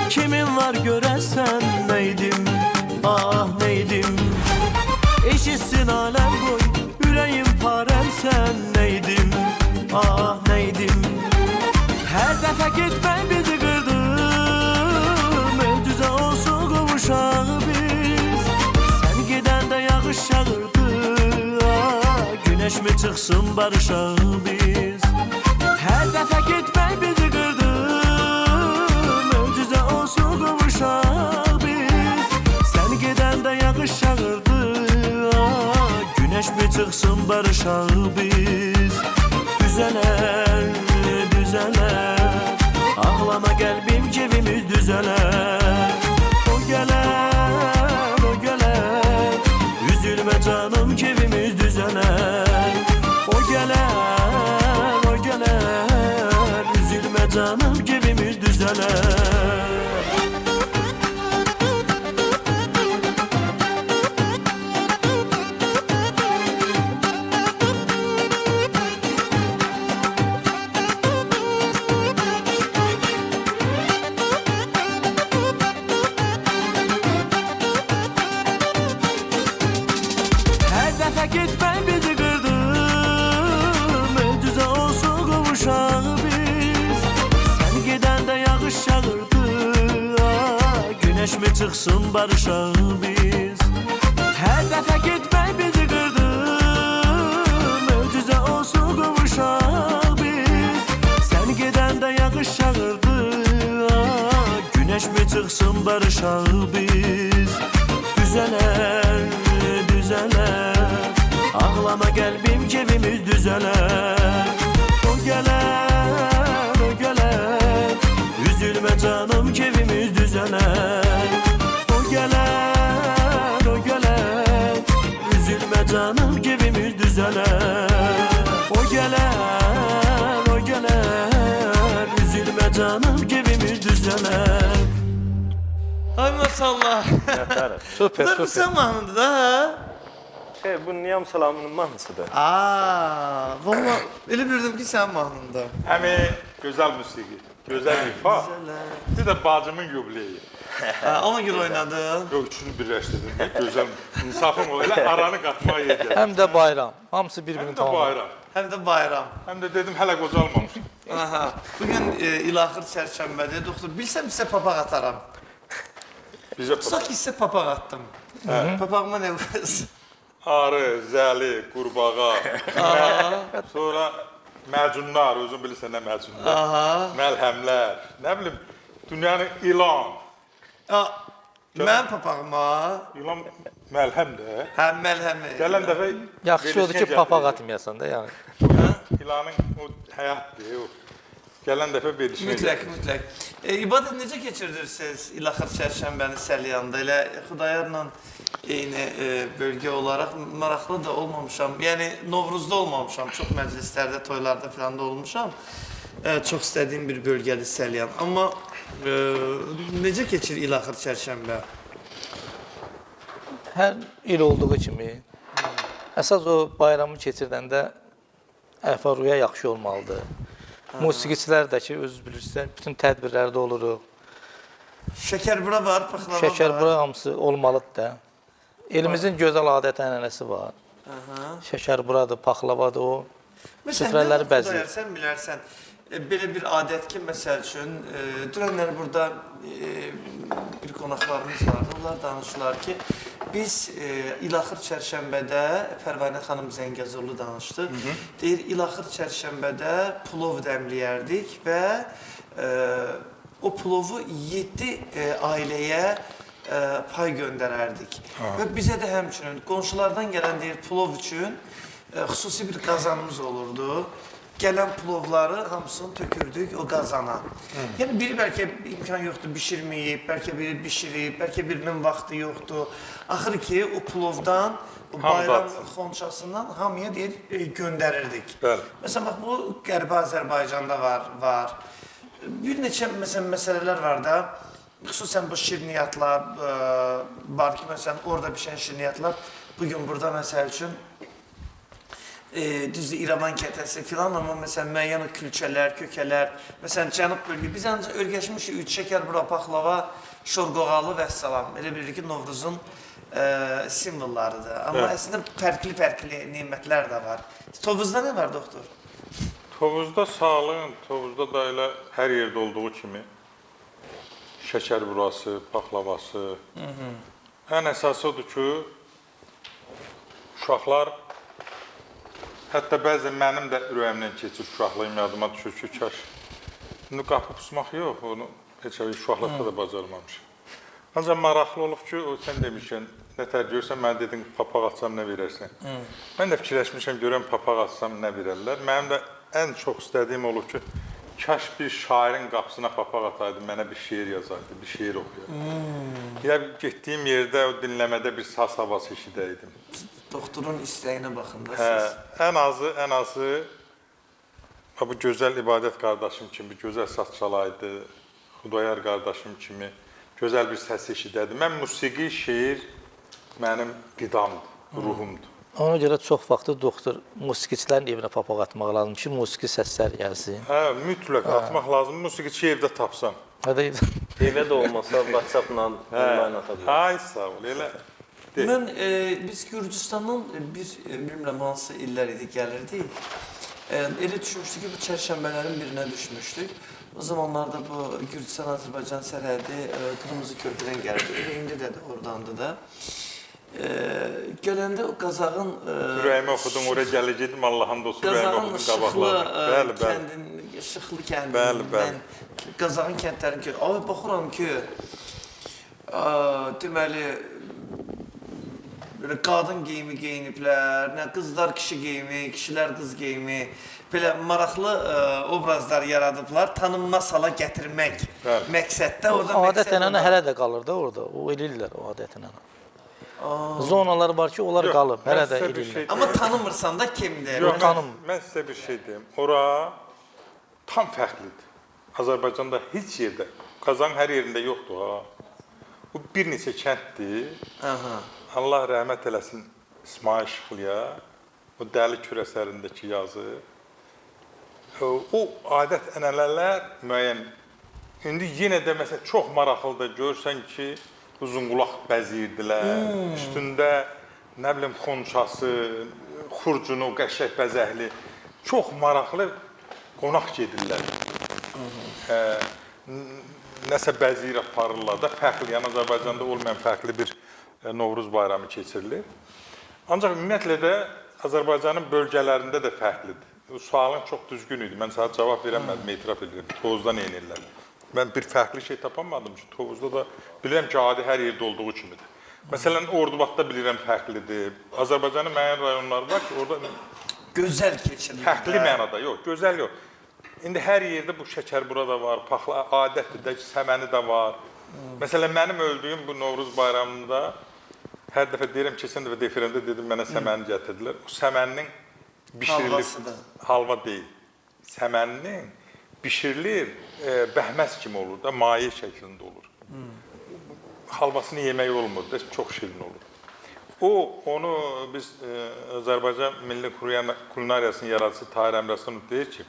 Speaker 1: Kimin var göresen neydim, ah neydim. Eşitsin alem boy, yüreğim parem sen neydim, ah neydim. Her defa gitme bizi kırdın, öldüze olsun kavuşağı biz. Sen gidende yağış yağırdı, ah, güneş mi çıksın barışağı biz. Her defa gitme bizi kırdın, olsun kavuşak biz. Sen gidende yağış yağırdı, ah, güneş mi çıksın barışak biz. Düzeler, düzeler. Ağlama kalbim kevimiz düzeler. O geler, o geler. Üzülme canım kevimiz düzeler. O geler, o geler. Üzülme canım kevimiz düzeler. Gitme bizi kırdım, öldüze olsun kavuşağı biz. Sen gidende yağış yağırdı, ah, güneş mi çıksın barışağı biz. Her defa gitme bizi kırdım, öldüze olsun kavuşağı biz. Sen gidende yağış yağırdı, ah, güneş mi çıksın barışağı biz. Düzeler, düzeler. Ağlama kalbim kevimiz düzeler. O geler, o geler. Üzülme canım kevimiz düzeler. O geler, o geler. Üzülme canım kevimiz düzeler. O geler, o geler. Üzülme canım kevimiz düzeler.
Speaker 2: Ay maşallah.
Speaker 3: Süper,
Speaker 2: Bu da
Speaker 3: süper.
Speaker 2: sen mahnıdır da ha?
Speaker 3: Bu Niyam Salamının mahnısıdır.
Speaker 2: Valla öyle bilirdim ki sen mahnında.
Speaker 4: Həmi gözəl musiqi, gözəl ifa. Bir də bacımın yubileyi.
Speaker 2: Ona göre oynadın.
Speaker 4: Yox, üçünü birləşdirdim. Gözəl insafım o. Elə aranı qatmağa yer gəlir.
Speaker 5: Həm də bayram. Hamısı bir-birini
Speaker 4: Həm də
Speaker 5: tamamlayır.
Speaker 4: bayram.
Speaker 2: Hem de bayram.
Speaker 4: Həm də dedim hələ qocalmamışım.
Speaker 2: Aha. Bugün ilaxır çərşənbədir. Doktor, bilsəm sizə papaq ataram.
Speaker 4: Bizə
Speaker 2: Tutaq ki, sizə papaq attım. Papağıma ne vurursun?
Speaker 4: arı, zəli, qurbağa, sonra məcunlar, özün bilirsən nə məcunlar, məlhəmlər, nə bilim, dünyanın ilan.
Speaker 2: Mən papağıma?
Speaker 4: İlan məlhəm də.
Speaker 2: Həm məlhəmi.
Speaker 4: Gələn dəfə
Speaker 5: Yaxşı oldu ki, papaq atmayasan da yəni.
Speaker 4: İlanın o həyatdır, o. Gələn dəfə verilişinə
Speaker 2: Mütləq, mütləq. İbadət necə keçirirsiniz İlaxır çərşənbəni Səlyanda? Elə Xudayarla eyni bölgə olaraq maraqlı da olmamışam. Yəni Novruzda olmamışam, çox məclislərdə, toylarda falan da olmuşam. Çox istədiyim bir bölgədir Səlyan. Amma necə keçir İlaxır çərşənbə?
Speaker 5: Hər il olduğu kimi əsas o bayramı keçirdəndə əhval-ruhiyyə yaxşı olmalıdır. Musiqiçilər də ki, özünüz bilirsiniz, bütün tədbirlərdə oluruq.
Speaker 2: Şəkərbura var, paxlava var.
Speaker 5: Şəkərbura hamısı olmalıdır da. Elimizin gözəl adət-ənənəsi var. Şəkərburadır, paxlavadır o. Süfrələri bəzəyir.
Speaker 2: Sən bilərsən, belə bir adət ki, məsəl üçün, dünənlər burada bir qonaqlarımız vardı. Onlar danışırlar ki, biz İlaxır çərşənbədə, Pərvanə xanım Zəngəzurlu danışdı. Deyir, İlaxır çərşənbədə plov dəmləyərdik və o plovu 7 ailəyə pay göndərərdik. Və bizə də həmçinin qonşulardan gələn deyir plov üçün xüsusi bir qazanımız olurdu. Gələn plovları hamısını tökürdük o qazana. Yəni biri bəlkə imkan yoxdur, bişirməyib, bəlkə biri bişirib, bəlkə birinin vaxtı yoxdur. Axır ki, o plovdan, o bayram xonçasından hamıya deyir, göndərirdik. Məsələn, bax, bu Qərbi Azərbaycanda var. Bir neçə məsələlər var da, xüsusən bu şirniyyatlar var ki, məsələn, orada bişən şirniyyatlar bugün burada məsəl üçün düzdür, İrəvan kətəsi filan, amma məsələn, müəyyən külçələr, kökələr, məsələn, cənub bölgə, biz ancaq örgəşmişik, 3 şəkər, bura, paxlava, şorqoğalı və salam. Elə bilirik ki, Novruzun simvollarıdır. Amma əslində fərqli nimətlər də var. Tovuzda nə var, doktor?
Speaker 4: Tovuzda sağlığın, Tovuzda da elə hər yerdə olduğu kimi şəkər burası, paxlavası. Ən əsası odur ki, uşaqlar, hətta bəzən mənim də ürəyimdən keçir, uşaqlığım yadıma düşür ki, kaş. İndi qapı pusmaq yox, onu heç uşaqlıqda da bacarmamışım. Ancaq maraqlı olub ki, sən demişkən, nətər görsən, mən dedim, papaq atsam nə verərsən? Mən də fikirləşmişəm, görəm, papaq atsam nə verərlər. Mənim də ən çox istədiyim olub ki, kaş bir şairin qapısına papaq ataydı, mənə bir şeir yazaydı, bir şeir oxuyaydı. Ya getdiyim yerdə, o dinləmədə bir saz havası eşidəydim.
Speaker 2: Doktorun istəyinə baxın da siz.
Speaker 4: Ən azı bu gözəl ibadət qardaşım kimi, gözəl saz çalaydı, Xudayar qardaşım kimi gözəl bir səs eşidədi. Mən musiqi, şeir mənim qidamdır, ruhumdur.
Speaker 5: Ona görə çox vaxtı doktor musiqiçilərin evinə papaq atmaq lazım ki, musiqi səslər gəlsin.
Speaker 4: Mütləq atmaq lazım, musiqiçi evdə tapsam.
Speaker 3: Evə də olmasa WhatsApp-la online ata bilir.
Speaker 4: Ay, sağ ol, elə.
Speaker 2: Biz Gürcüstandan bilmirəm hansı illər idi, gəlirdik. Elə düşmüşdük ki, bu çərşənbələrin birinə düşmüşdük. O zamanlarda bu Gürcüstan-Azərbaycan sərhədi Qırmızı Körpüdən gəlirdi. İndi də oradandı da. Gələndə o Qazağın...
Speaker 4: Ürəyimi oxudum, oraya gələcəkdim, Allah'ın dostu ürəyimi oxudum qabaqlarını.
Speaker 2: Şıxlı kəndindən, Qazağın kəndlərini ki, baxıram ki, deməli, qadın geyimi geyiniblər, qızlar kişi geyimi, kişilər qız geyimi, belə maraqlı obrazlar yaradıblar, tanınmaz hala gətirmək məqsəddə.
Speaker 5: Adətən hələ də qalır da orada, o eləyirlər o adətən. Zonalar var ki, onlar qalıb, hələ də eləyirlər.
Speaker 2: Amma tanımırsan da kimdir?
Speaker 4: Yox, mən sizə bir şey deyim, ora tam fərqlidir. Azərbaycanda heç yerdə, Qazanın hər yerində yoxdur. Bu bir neçə kənddir. Allah rəhmət eləsin İsmail Şıxlıya, o Dəli Kür əsərindəki yazı. O adət ənənələr müəyyən. İndi yenə də məsələn çox maraqlıdır, görsən ki, uzunqulaq bəziyirdilər, üstündə nə bilim xonçası, xurcunu, qəşəng bəzəkli, çox maraqlı qonaq gedirlər. Nəsə bəziyir aparırlar da, fərqli, yəni Azərbaycanda olmayan fərqli bir Novruz bayramı keçirilir. Ancaq ümumiyyətlə də Azərbaycanın bölgələrində də fərqlidir. Sualın çox düzgün idi. Mən sana cavab verəmədim, etiraf edirəm. Tovuzda nə edirlər? Mən bir fərqli şey tapamadım ki, Tovuzda da bilirəm ki, adi hər yerdə olduğu kimidir. Məsələn, Ordubadda bilirəm fərqlidir. Azərbaycanın müəyyən rayonları var ki, orada
Speaker 2: gözəl keçirilir.
Speaker 4: Fərqli mənada, yox, gözəl yox. İndi hər yerdə bu şəkər burada var, paxla adətdir də, səməni də var. Məsələn, mənim öldüyüm bu Novruz bayramında hər dəfə deyirəm, keçən dəfə defirəndə dedim, mənə səməni gətirdilər. O səməninin bişirilir, halva deyil. Səməninin bişirilir, bəhməz kimi olur da, maye şəklində olur. Halvasını yemək olmur da, çox şirin olur. Onu biz Azərbaycan Milli Kulinariyasının yaradıcısı Tahir Əmraslanov deyir ki,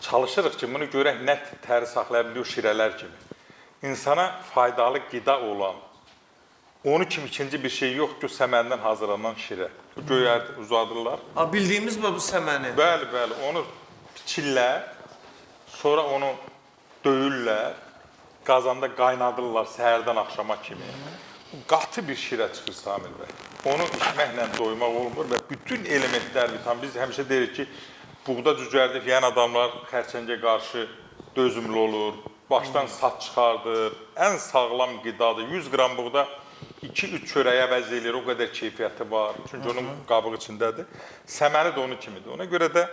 Speaker 4: çalışırıq ki, bunu görək nə təri saxlaya biliyor şirələr kimi. İnsana faydalı qida olan, onu kimi ikinci bir şey yox ki, səməndən hazırlanan şirə. Göyərdir, uzadırlar.
Speaker 2: Bildiyimiz bu səməni.
Speaker 4: Bəli, bəli, onu biçirlər, sonra onu döyürlər, qazanda qaynadırlar səhərdən axşama kimi. Qatı bir şirə çıxır Samir bəy. Onu içməklə doymaq olmur və bütün elementlər, biz həmişə deyirik ki, buğda cücərdə yiyən adamlar xərçəngə qarşı dözümlü olur, başdan saç çıxardır, ən sağlam qidadır. 100 qram buğda 2-3 çörəyə əvəz eləyir, o qədər keyfiyyəti var. Çünki onun qabığı içindədir. Səməni də onun kimidir. Ona görə də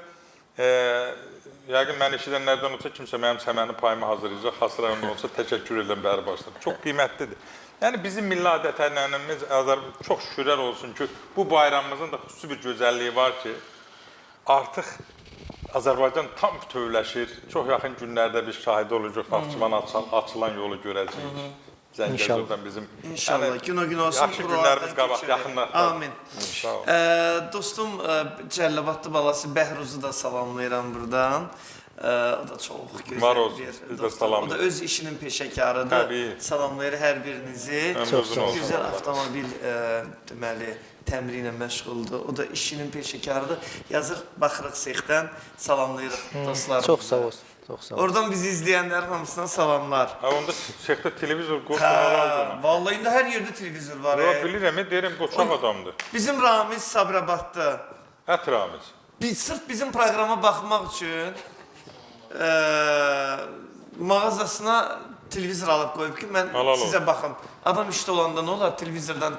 Speaker 4: yəqin mən eşidənlərdən olsa kimsə mənim səməni payımı hazırlayacaq, xas rayonunda olsa təşəkkür edirəm bəri başdan. Çox qiymətlidir. Yəni bizim milli adət-ənənəmiz çox şükürlər olsun ki, bu bayramımızın da xüsusi bir gözəlliyi var ki, artıq Azərbaycan tam bütövləşir. Çox yaxın günlərdə biz şahid olacaq, Naxçıvan açılan yolu görəcəyik. Zəngəzurdan bizim.
Speaker 2: İnşallah. Gün olsun.
Speaker 4: Yaxşı günlərimiz qabaq, yaxınlar.
Speaker 2: Amin.
Speaker 4: Sağ ol.
Speaker 2: Dostum Cəlilabadlı balası Bəhruzu da salamlayıram buradan. O da çox gözəl
Speaker 4: Var olsun,
Speaker 2: bir
Speaker 4: biz də
Speaker 2: dostum. O da
Speaker 4: salamlayırıq.
Speaker 2: öz işinin peşəkarıdır.
Speaker 4: Təbii.
Speaker 2: Salamlayır hər birinizi.
Speaker 4: Çox sağ olun.
Speaker 2: Gözəl avtomobil deməli təmiri ilə məşğuldur. O da işinin peşəkarıdır. Yazır, baxırıq sexdən, salamlayırıq dostlarımızı.
Speaker 5: Çox sağ olsun. Çox sağ olun.
Speaker 2: Oradan bizi izləyənlərin hamısına salamlar.
Speaker 4: Onda şəhərdə televizor qoşulur.
Speaker 2: Vallahi indi hər yerdə televizor var.
Speaker 4: Bilirəm, deyirəm qoçaq adamdır.
Speaker 2: Bizim Ramiz Sabirabadlı.
Speaker 4: Hət Ramiz.
Speaker 2: Sırf bizim proqrama baxmaq üçün mağazasına televizor alıb qoyub ki, mən sizə baxım. Adam işdə olanda nə olar? Televizordan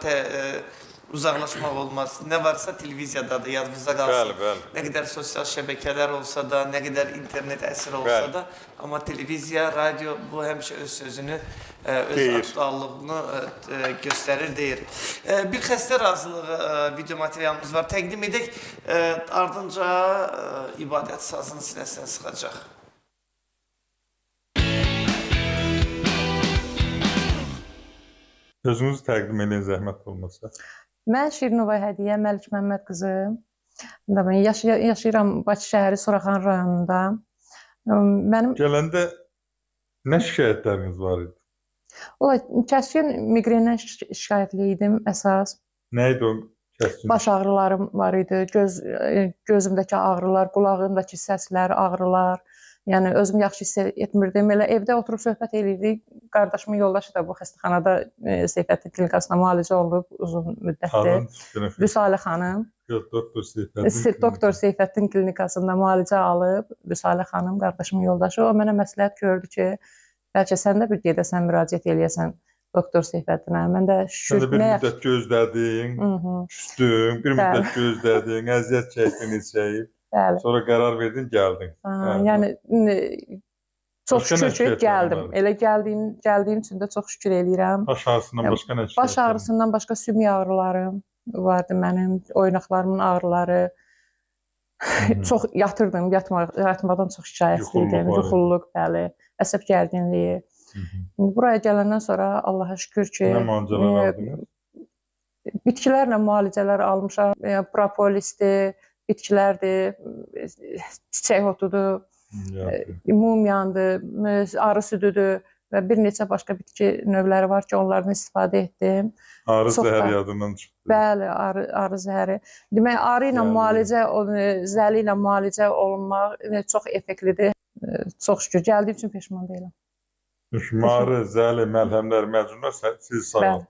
Speaker 2: uzaqlaşmaq olmaz. Nə varsa televiziyadadır, yadınızda qalsın. Nə qədər sosial şəbəkələr olsa da, nə qədər internet əsri olsa da, amma televiziya, radio bu həmişə öz sözünü, öz aktuallığını göstərir, deyir. Bir xəstə razılığı video materialımız var, təqdim edək, ardınca ibadət sazını sinəsinə sıxacaq.
Speaker 4: Özünüzü təqdim edin, zəhmət olmasa.
Speaker 7: Mən Şirinova Hədiyyə Məlik Məmməd qızı. Yaşayıram Bakı şəhəri Suraxan rayonunda. Mənim
Speaker 4: Gələndə nə şikayətləriniz var idi?
Speaker 7: kəskin miqrendən şikayətli idim əsas.
Speaker 4: Nə idi o kəskin?
Speaker 7: Baş ağrılarım var idi, gözümdəki ağrılar, qulağımdakı səslər, ağrılar. Yəni özüm yaxşı hiss etmirdim. Elə evdə oturub söhbət edirdik. Qardaşımın yoldaşı da bu xəstəxanada Seyfəddin klinikasında müalicə olub uzun müddətdir. Vüsalə xanım. Doktor Seyfəddin klinikasında müalicə alıb. Vüsalə xanım, qardaşımın yoldaşı. O mənə məsləhət gördü ki, bəlkə sən də bir gedəsən, müraciət eləyəsən Doktor Seyfəddinə. Mən də şükür...
Speaker 4: Sən də bir müddət gözlədin, küstün, bir müddət gözlədin, əziyyət çəkdin, içəyib. Sonra qərar verdin, gəldin.
Speaker 7: Yəni çox şükür ki, gəldim. Elə gəldiyim üçün də çox şükür eləyirəm.
Speaker 4: Baş ağrısından başqa nə şikayət?
Speaker 7: Baş ağrısından başqa sümük ağrılarım vardı mənim, oynaqlarımın ağrıları. Çox yatırdım, yatmadan çox şikayətliydim. Yuxulluq, bəli, əsəb gərginliyi. Buraya gələndən sonra Allaha şükür ki,
Speaker 4: nə müalicələr aldınız?
Speaker 7: Bitkilərlə müalicələr almışam. Propolisdir, bitkilərdir, çiçək otudur, mumyandır, arı südüdür və bir neçə başqa bitki növləri var ki, onlardan istifadə etdim.
Speaker 4: Arı zəhəri yadından çıxdı.
Speaker 7: Bəli, arı zəhəri. Demək, arı ilə müalicə, zəli ilə müalicə olunmaq çox effektlidir. Çox şükür, gəldiyim üçün peşman deyiləm.
Speaker 4: Arı, zəli, məlhəmlər, məcunlar sizi sağaldı.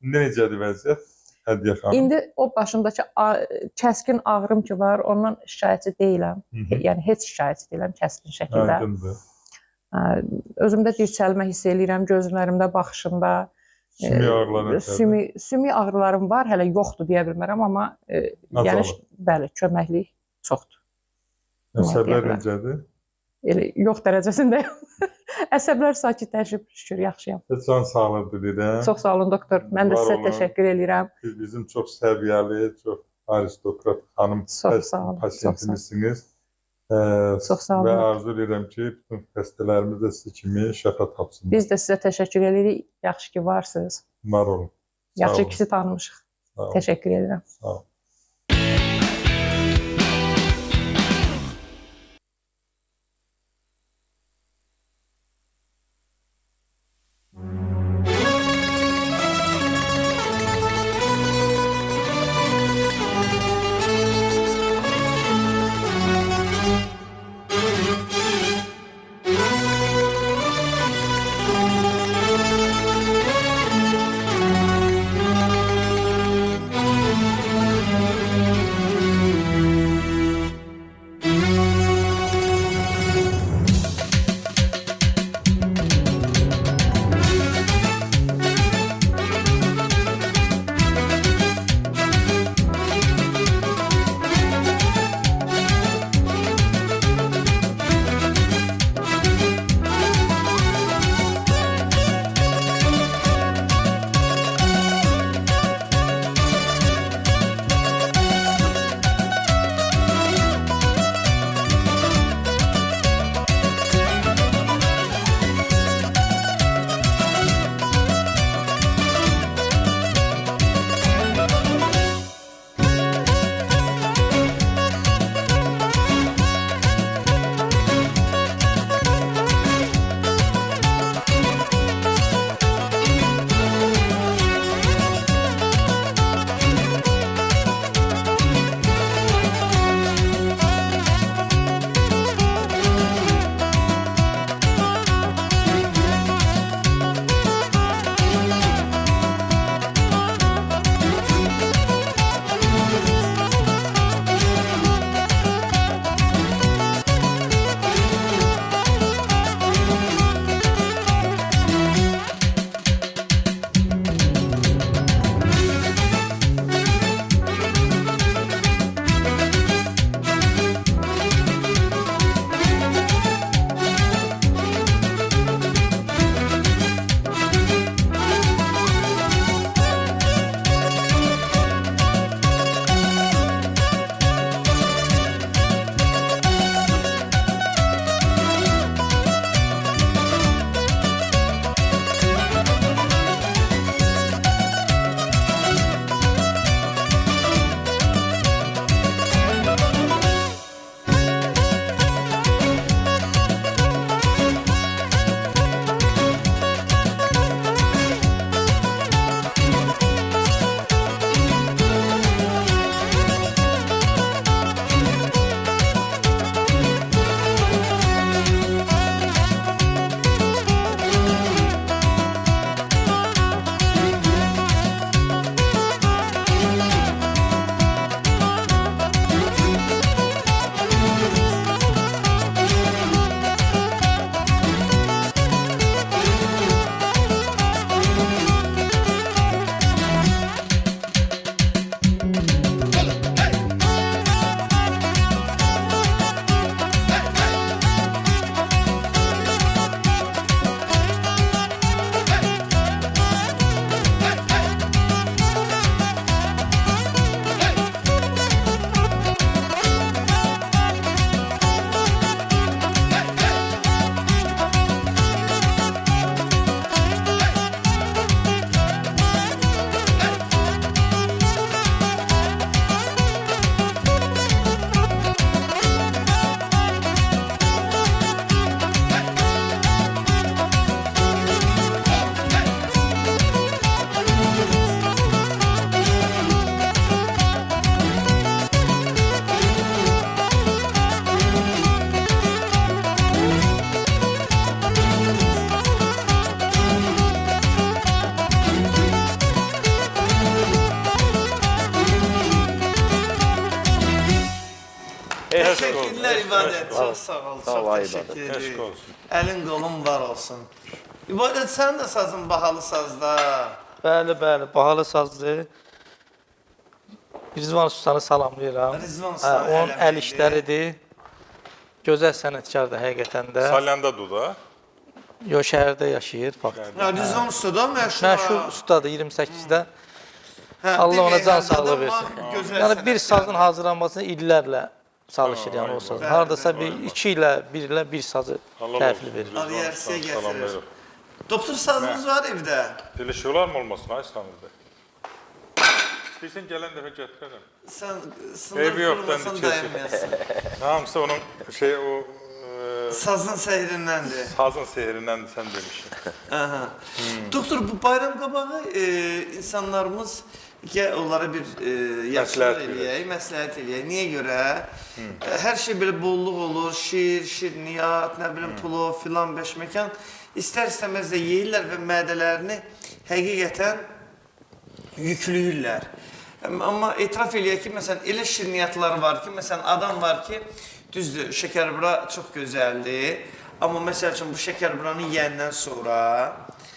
Speaker 4: İndi necədir vəziyyət? Hədiyyə xanım.
Speaker 7: İndi o başımdakı kəskin ağrım ki var, ondan şikayətçi deyiləm. Yəni, heç şikayətçi deyiləm kəskin şəkildə.
Speaker 4: Aydındır.
Speaker 7: Özümdə dirçəlmə hiss eləyirəm, gözlərimdə, baxışımda.
Speaker 4: Sümük ağrıları nədir?
Speaker 7: Sümük ağrılarım var, hələ yoxdur deyə bilmərəm, amma bəli, köməklik çoxdur.
Speaker 4: Əsəblər necədir?
Speaker 7: Yox dərəcəsində. Əsəblər sakitləşib, şükür, yaxşıyam.
Speaker 4: Can sağlıqdır deyirəm.
Speaker 7: Çox sağ olun, doktor. Mən də sizə təşəkkür edirəm.
Speaker 4: Siz bizim çox səviyyəli, çox aristokrat xanım pasiyentimizsiniz.
Speaker 7: Çox sağ olun.
Speaker 4: Və arzu edirəm ki, bütün xəstələrimiz də siz kimi şəfa tapsınlar.
Speaker 7: Biz də sizə təşəkkür edirik. Yaxşı ki, varsınız.
Speaker 4: Var olun.
Speaker 7: Yaxşı ki, sizi tanımışıq. Təşəkkür edirəm.
Speaker 4: Sağ olun.
Speaker 2: Çox sağ ol,
Speaker 3: Sağ ol,
Speaker 2: çox
Speaker 3: ay
Speaker 2: təşəkkür
Speaker 3: İbadət.
Speaker 4: Eşq
Speaker 2: edirik.
Speaker 4: olsun.
Speaker 2: Əlin qolun var olsun. İbadət, sən də sazın bahalı sazda.
Speaker 5: Bəli, bahalı sazdır. Rizvan Ustanı salamlayıram.
Speaker 2: Rizvan Usta
Speaker 5: Onun
Speaker 2: eləməkdir.
Speaker 5: əl işləridir. Gözəl sənətkardır həqiqətən də.
Speaker 4: Salyandadır da.
Speaker 5: Yox, şəhərdə yaşayır faktiki.
Speaker 2: Ya Rizvan Usta da məşhur.
Speaker 5: Məşhur ustadır 28-də.
Speaker 2: Hə,
Speaker 5: Allah ona
Speaker 2: bir
Speaker 5: can
Speaker 2: meyxanada
Speaker 5: sağlığı
Speaker 2: var,
Speaker 5: versin.
Speaker 2: gözəl
Speaker 5: Yəni bir
Speaker 2: sənətkar.
Speaker 5: sazın hazırlanmasına illərlə çalışır yəni o saz.
Speaker 2: Bəli,
Speaker 5: Hardasa bir 2 ilə 1 ilə bir sazı
Speaker 4: Allah
Speaker 5: təhvil
Speaker 4: olsun.
Speaker 5: verir.
Speaker 2: Ariyərsiyə
Speaker 4: Salam
Speaker 2: gətirir.
Speaker 4: verir.
Speaker 2: Doktor sazınız var evdə.
Speaker 4: Elə şey olar mı olmasın ay İstanbul'da? İstəyirsən gələn dəfə gətirərəm.
Speaker 2: Sən sınır
Speaker 4: Eybi yox,
Speaker 2: qurmasan
Speaker 4: dən də
Speaker 2: dayanmayasın.
Speaker 4: Hamısı onun o
Speaker 2: Sazın səhrindəndir.
Speaker 4: sazın sehrindəndir sən demişsin.
Speaker 2: Aha. Doktor, bu bayram qabağı insanlarımız onlara bir yaxşılıq eləyək, məsləhət eləyək. Niyə görə? Hər şey belə bolluq olur, şirniyyat, nə bilim, plov, filan, beşməkan. İstər-istəməz də yeyirlər və mədələrini həqiqətən yüklüyürlər. Amma etiraf eləyək ki, məsələn, elə şirniyyatlar var ki, məsələn, adam var ki, düzdür, şəkərbura çox gözəldir. Amma məsəl üçün bu şəkərburanı yeyəndən sonra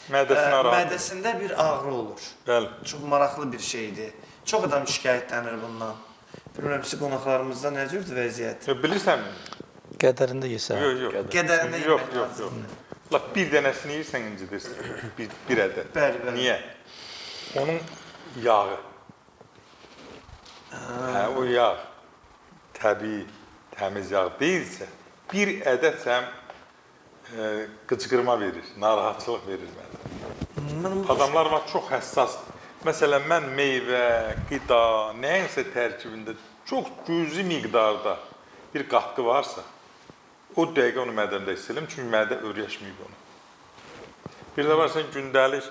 Speaker 2: mədəsində bir ağrı olur.
Speaker 4: Bəli.
Speaker 2: Çox maraqlı bir şeydir. Çox adam şikayətlənir bundan. Bilmirəm, siz qonaqlarımızda nə cürdür vəziyyət?
Speaker 4: Bilirsənmi?
Speaker 5: Qədərində yesə.
Speaker 4: Yox.
Speaker 2: Qədərində
Speaker 4: Yox.
Speaker 2: yemək lazımdır.
Speaker 4: Lap bir dənəsini yeyirsən incidirsən. Bir ədəd.
Speaker 2: Bəli.
Speaker 4: Niyə? Onun yağı. O yağ təbii, təmiz yağ deyilsə, bir ədəd həm qıcqırma verir, narahatçılıq verir mənə. Adamlar var çox həssas. Məsələn, mən meyvə, qida, nəyinsə tərkibində çox cüzi miqdarda bir qatqı varsa, o dəqiqə onu mədəmdə hiss edirəm, çünki mədə öyrəşməyib onu. Bir də varsa gündəlik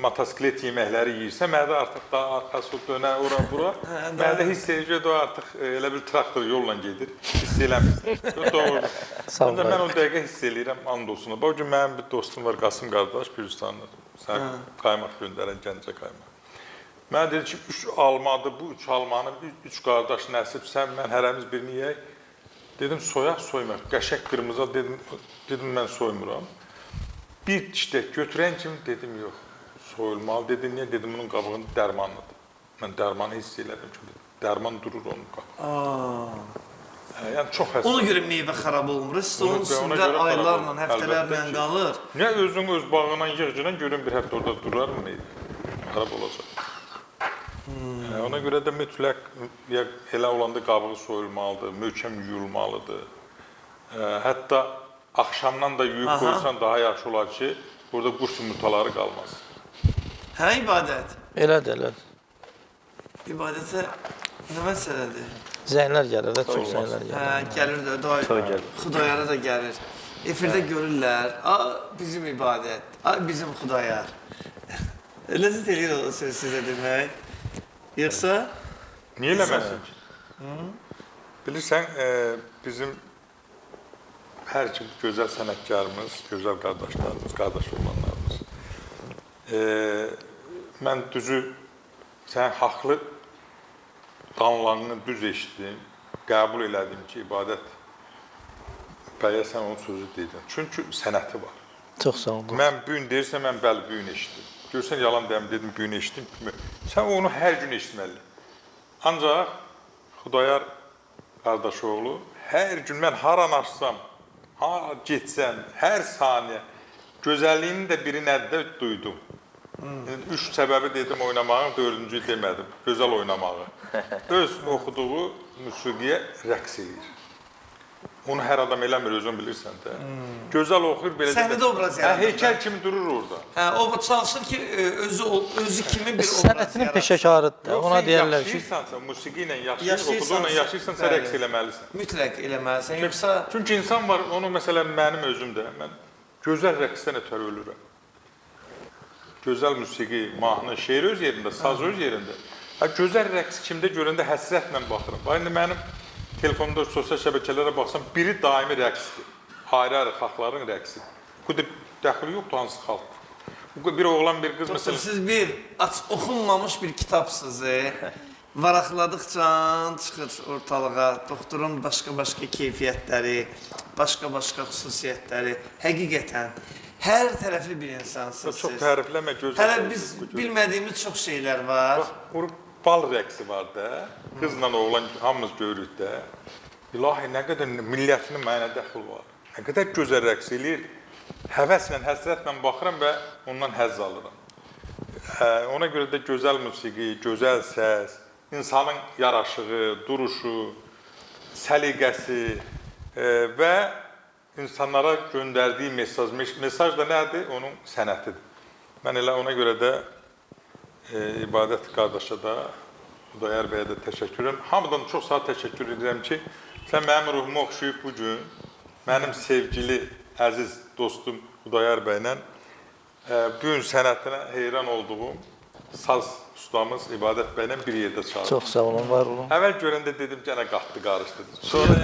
Speaker 4: motosiklet yeməkləri yeyirsə, mədə artıq daha arxası dönə, ora-bura. Mədə hiss edir ki, o artıq elə bir traktor yolla gedir, hiss eləmirsən. Doğru. Mən o dəqiqə hiss eləyirəm, and olsun. Bu gün mənim bir dostum var, Qasım qardaş, Gürcistanlı. Sən qaymaq göndərən Gəncə qaymaq. Mənə dedi ki, 3 almadır, bu 3 almanı 3 qardaş nəsibsən, mən hərəmiz birini yeyək. Dedim, soymaq, qəşək qırmızı, dedim, mən soymuram. Bir işdə götürən kimi dedim, yox, soyulmalı. Dedim, niyə? Dedim, bunun qabığında dərmanlıdır. Mən dərmanı hiss elədim ki, dərman durur onun qabığında. Yəni, çox həssas.
Speaker 2: Ona görə meyvə xarab olmur. Onun üstündə aylarla, həftələrlə qalır.
Speaker 4: Niyə özün öz bağından yığcıdan görün bir həftə orada durar mı meyvə? Xarab olacaq. Ona görə də mütləq elə olanda qabığı soyulmalıdır, möhkəm yuyulmalıdır. Hətta axşamdan da yuyub qoysan daha yaxşı olar ki, burada quş yumurtaları qalmaz.
Speaker 2: Hə, İbadət?
Speaker 5: Elədir.
Speaker 2: İbadətə nə məsələdir?
Speaker 5: Zəynlər gəlir də, çox zəynlər gəlir.
Speaker 2: Hə, gəlir də, Xudayara da gəlir. Efirdə görürlər, bizim İbadət, bizim Xudayar. Ləzzət eləyir o söz sizə demək. Yoxsa?
Speaker 4: Niyə eləməsin ki? Bilirsən, bizim hər kim gözəl sənətkarımız, gözəl qardaşlarımız, qardaş olanlarımız. Mən düzü, sən haqlı danlarını düz eşitdim, qəbul elədim ki, İbadət bəyə sən onun sözü deydin. Çünki sənəti var.
Speaker 5: Çox sağ olun.
Speaker 4: Mən bugün deyirsən, mən bəli bugün eşitdim. Görsən, yalan deyəm, dedim, bugün eşitdim. Sən onu hər gün eşitməli. Ancaq Xudayar qardaşoğlu, hər gün mən haran açsam, getsəm, hər saniyə gözəlliyini də bir nədə duydum. 3 səbəbi dedim oynamağın, 4-cü demədim, gözəl oynamağı. Öz oxuduğu musiqiyə rəqs edir. Onu hər adam eləmir, özün bilirsən də. Gözəl oxuyur, belə
Speaker 2: Səhnədə obraz yaradır.
Speaker 4: Heykəl kimi durur orada.
Speaker 2: O çalışır ki, özü kimi bir obraz
Speaker 5: Sənətinin peşəkarıdır. Ona deyərlər ki,
Speaker 4: yaşayırsansa, musiqi ilə yaşayır, oxuduğunla yaşayırsansa rəqs eləməlisən.
Speaker 2: Mütləq eləməlisən, yoxsa...
Speaker 4: Çünki insan var, onu məsələn mənim özümdə, mən gözəl rəqsdən ötürü ölürəm. Gözəl musiqi, mahnı, şeir öz yerində, saz öz yerində. Gözəl rəqs kimdə görəndə həsrətlə baxıram. Aynı mənim telefonda, sosial şəbəkələrə baxsam, biri daimi rəqsdir. Ayrı-ayrı xalqların rəqsidir. Bu da dəxili yoxdur, hansı xalqdır. Bir oğlan, bir qız,
Speaker 2: Dostum,
Speaker 4: məsələn...
Speaker 2: siz bir oxunmamış bir kitabsınız. varaqladıqca çıxır ortalığa doktorun başqa-başqa keyfiyyətləri, başqa-başqa xüsusiyyətləri. Həqiqətən hər tərəfli bir insansınız
Speaker 4: Çox
Speaker 2: siz.
Speaker 4: tərifləmə gözəl.
Speaker 2: Hələ biz bilmədiyimiz çox şeylər var.
Speaker 4: Bax, bal rəqsi var da. Qızla oğlan hamımız görürük də. İlahi, nə qədər millətinin mənə dəxil var. Nə qədər gözəl rəqs eləyir. Həvəslə, həsrətlə baxıram və ondan həzz alıram. Ona görə də gözəl musiqi, gözəl səs, insanın yaraşığı, duruşu, səliqəsi və insanlara göndərdiyi mesaj. Mesaj da nədir? Onun sənətidir. Mən elə ona görə də İbadət qardaşa da, Xudayar bəyə də təşəkkür edirəm. Hamıdan çox sağ təşəkkür edirəm ki, sən mənim ruhumu oxşayıb bugün, mənim sevgili, əziz dostum Xudayar bəylə bu gün sənətinə heyran olduğum saz ustamız İbadət bəylə bir yerdə çalır.
Speaker 5: Çox sağ olun, var olun.
Speaker 4: Əvvəl görəndə dedim ki, yenə qatdı, qarışdı. Sonra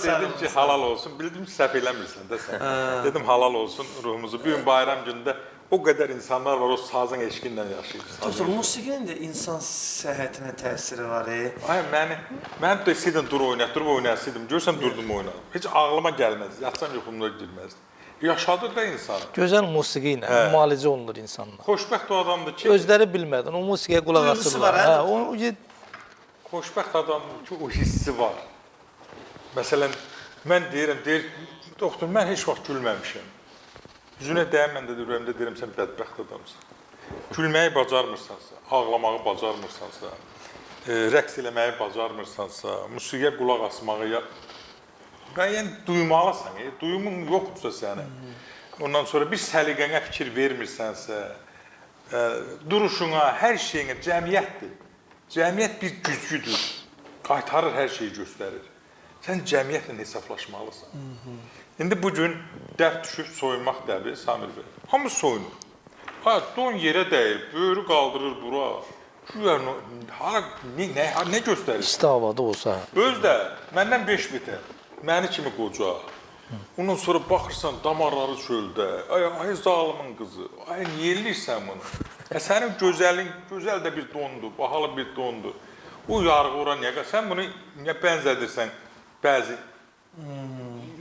Speaker 4: dedim ki, halal olsun. Bildim ki, səhv eləmirsən də sən. Dedim, halal olsun ruhumuzu. Bir gün bayram günündə o qədər insanlar var, o sazın eşqinlə yaşayır.
Speaker 2: Doktor, musiqinin də insan səhhətinə təsiri var.
Speaker 4: Ay, mən də istəyirdim dur oynasaydım. Görsən durdum oynadım. Heç ağlıma gəlməzdi, yatsam yuxumda girməzdi. Yaşadır da insanı.
Speaker 5: Gözəl musiqi ilə müalicə olunur insanlar.
Speaker 4: Xoşbəxt o adamdır ki...
Speaker 5: Özləri bilmədən o musiqiyə qulaq asırlar.
Speaker 4: Xoşbəxt adamdır ki, o hissi var. Məsələn, mən deyir, doktor, mən heç vaxt gülməmişəm. Yüzünə dəyən mən də ürəyimdə deyirəm, sən bədbəxt adamsın. Gülməyi bacarmırsansa, ağlamağı bacarmırsansa, rəqs eləməyi bacarmırsansa, musiqiyə qulaq asmağı müəyyən duymalısan, duyumun yoxdursa səni. Ondan sonra bir səliqənə fikir vermirsənsə, duruşuna, hər şeyinə, cəmiyyətdir. Cəmiyyət bir güzgüdür, qaytarır, hər şeyi göstərir. Sən cəmiyyətlə hesablaşmalısan. İndi bugün dərd düşür, soyunmaq dəbi, Samir bəy. Hamı soyunur. Don yerə dəyir, böyrü qaldırır bura. Nə göstərir?
Speaker 5: İsti havada olsa.
Speaker 4: Öz də, məndən 5 metr. Məni kimi qoca. Ondan sonra baxırsan, damarları çöldə. Ay zalımın qızı. Ay, niyə eləyirsən bunu? Sənin gözəlin, gözəl də bir dondur, bahalı bir dondur. O yarğı ora niyə? Sən bunu niyə bənzədirsən bəzi?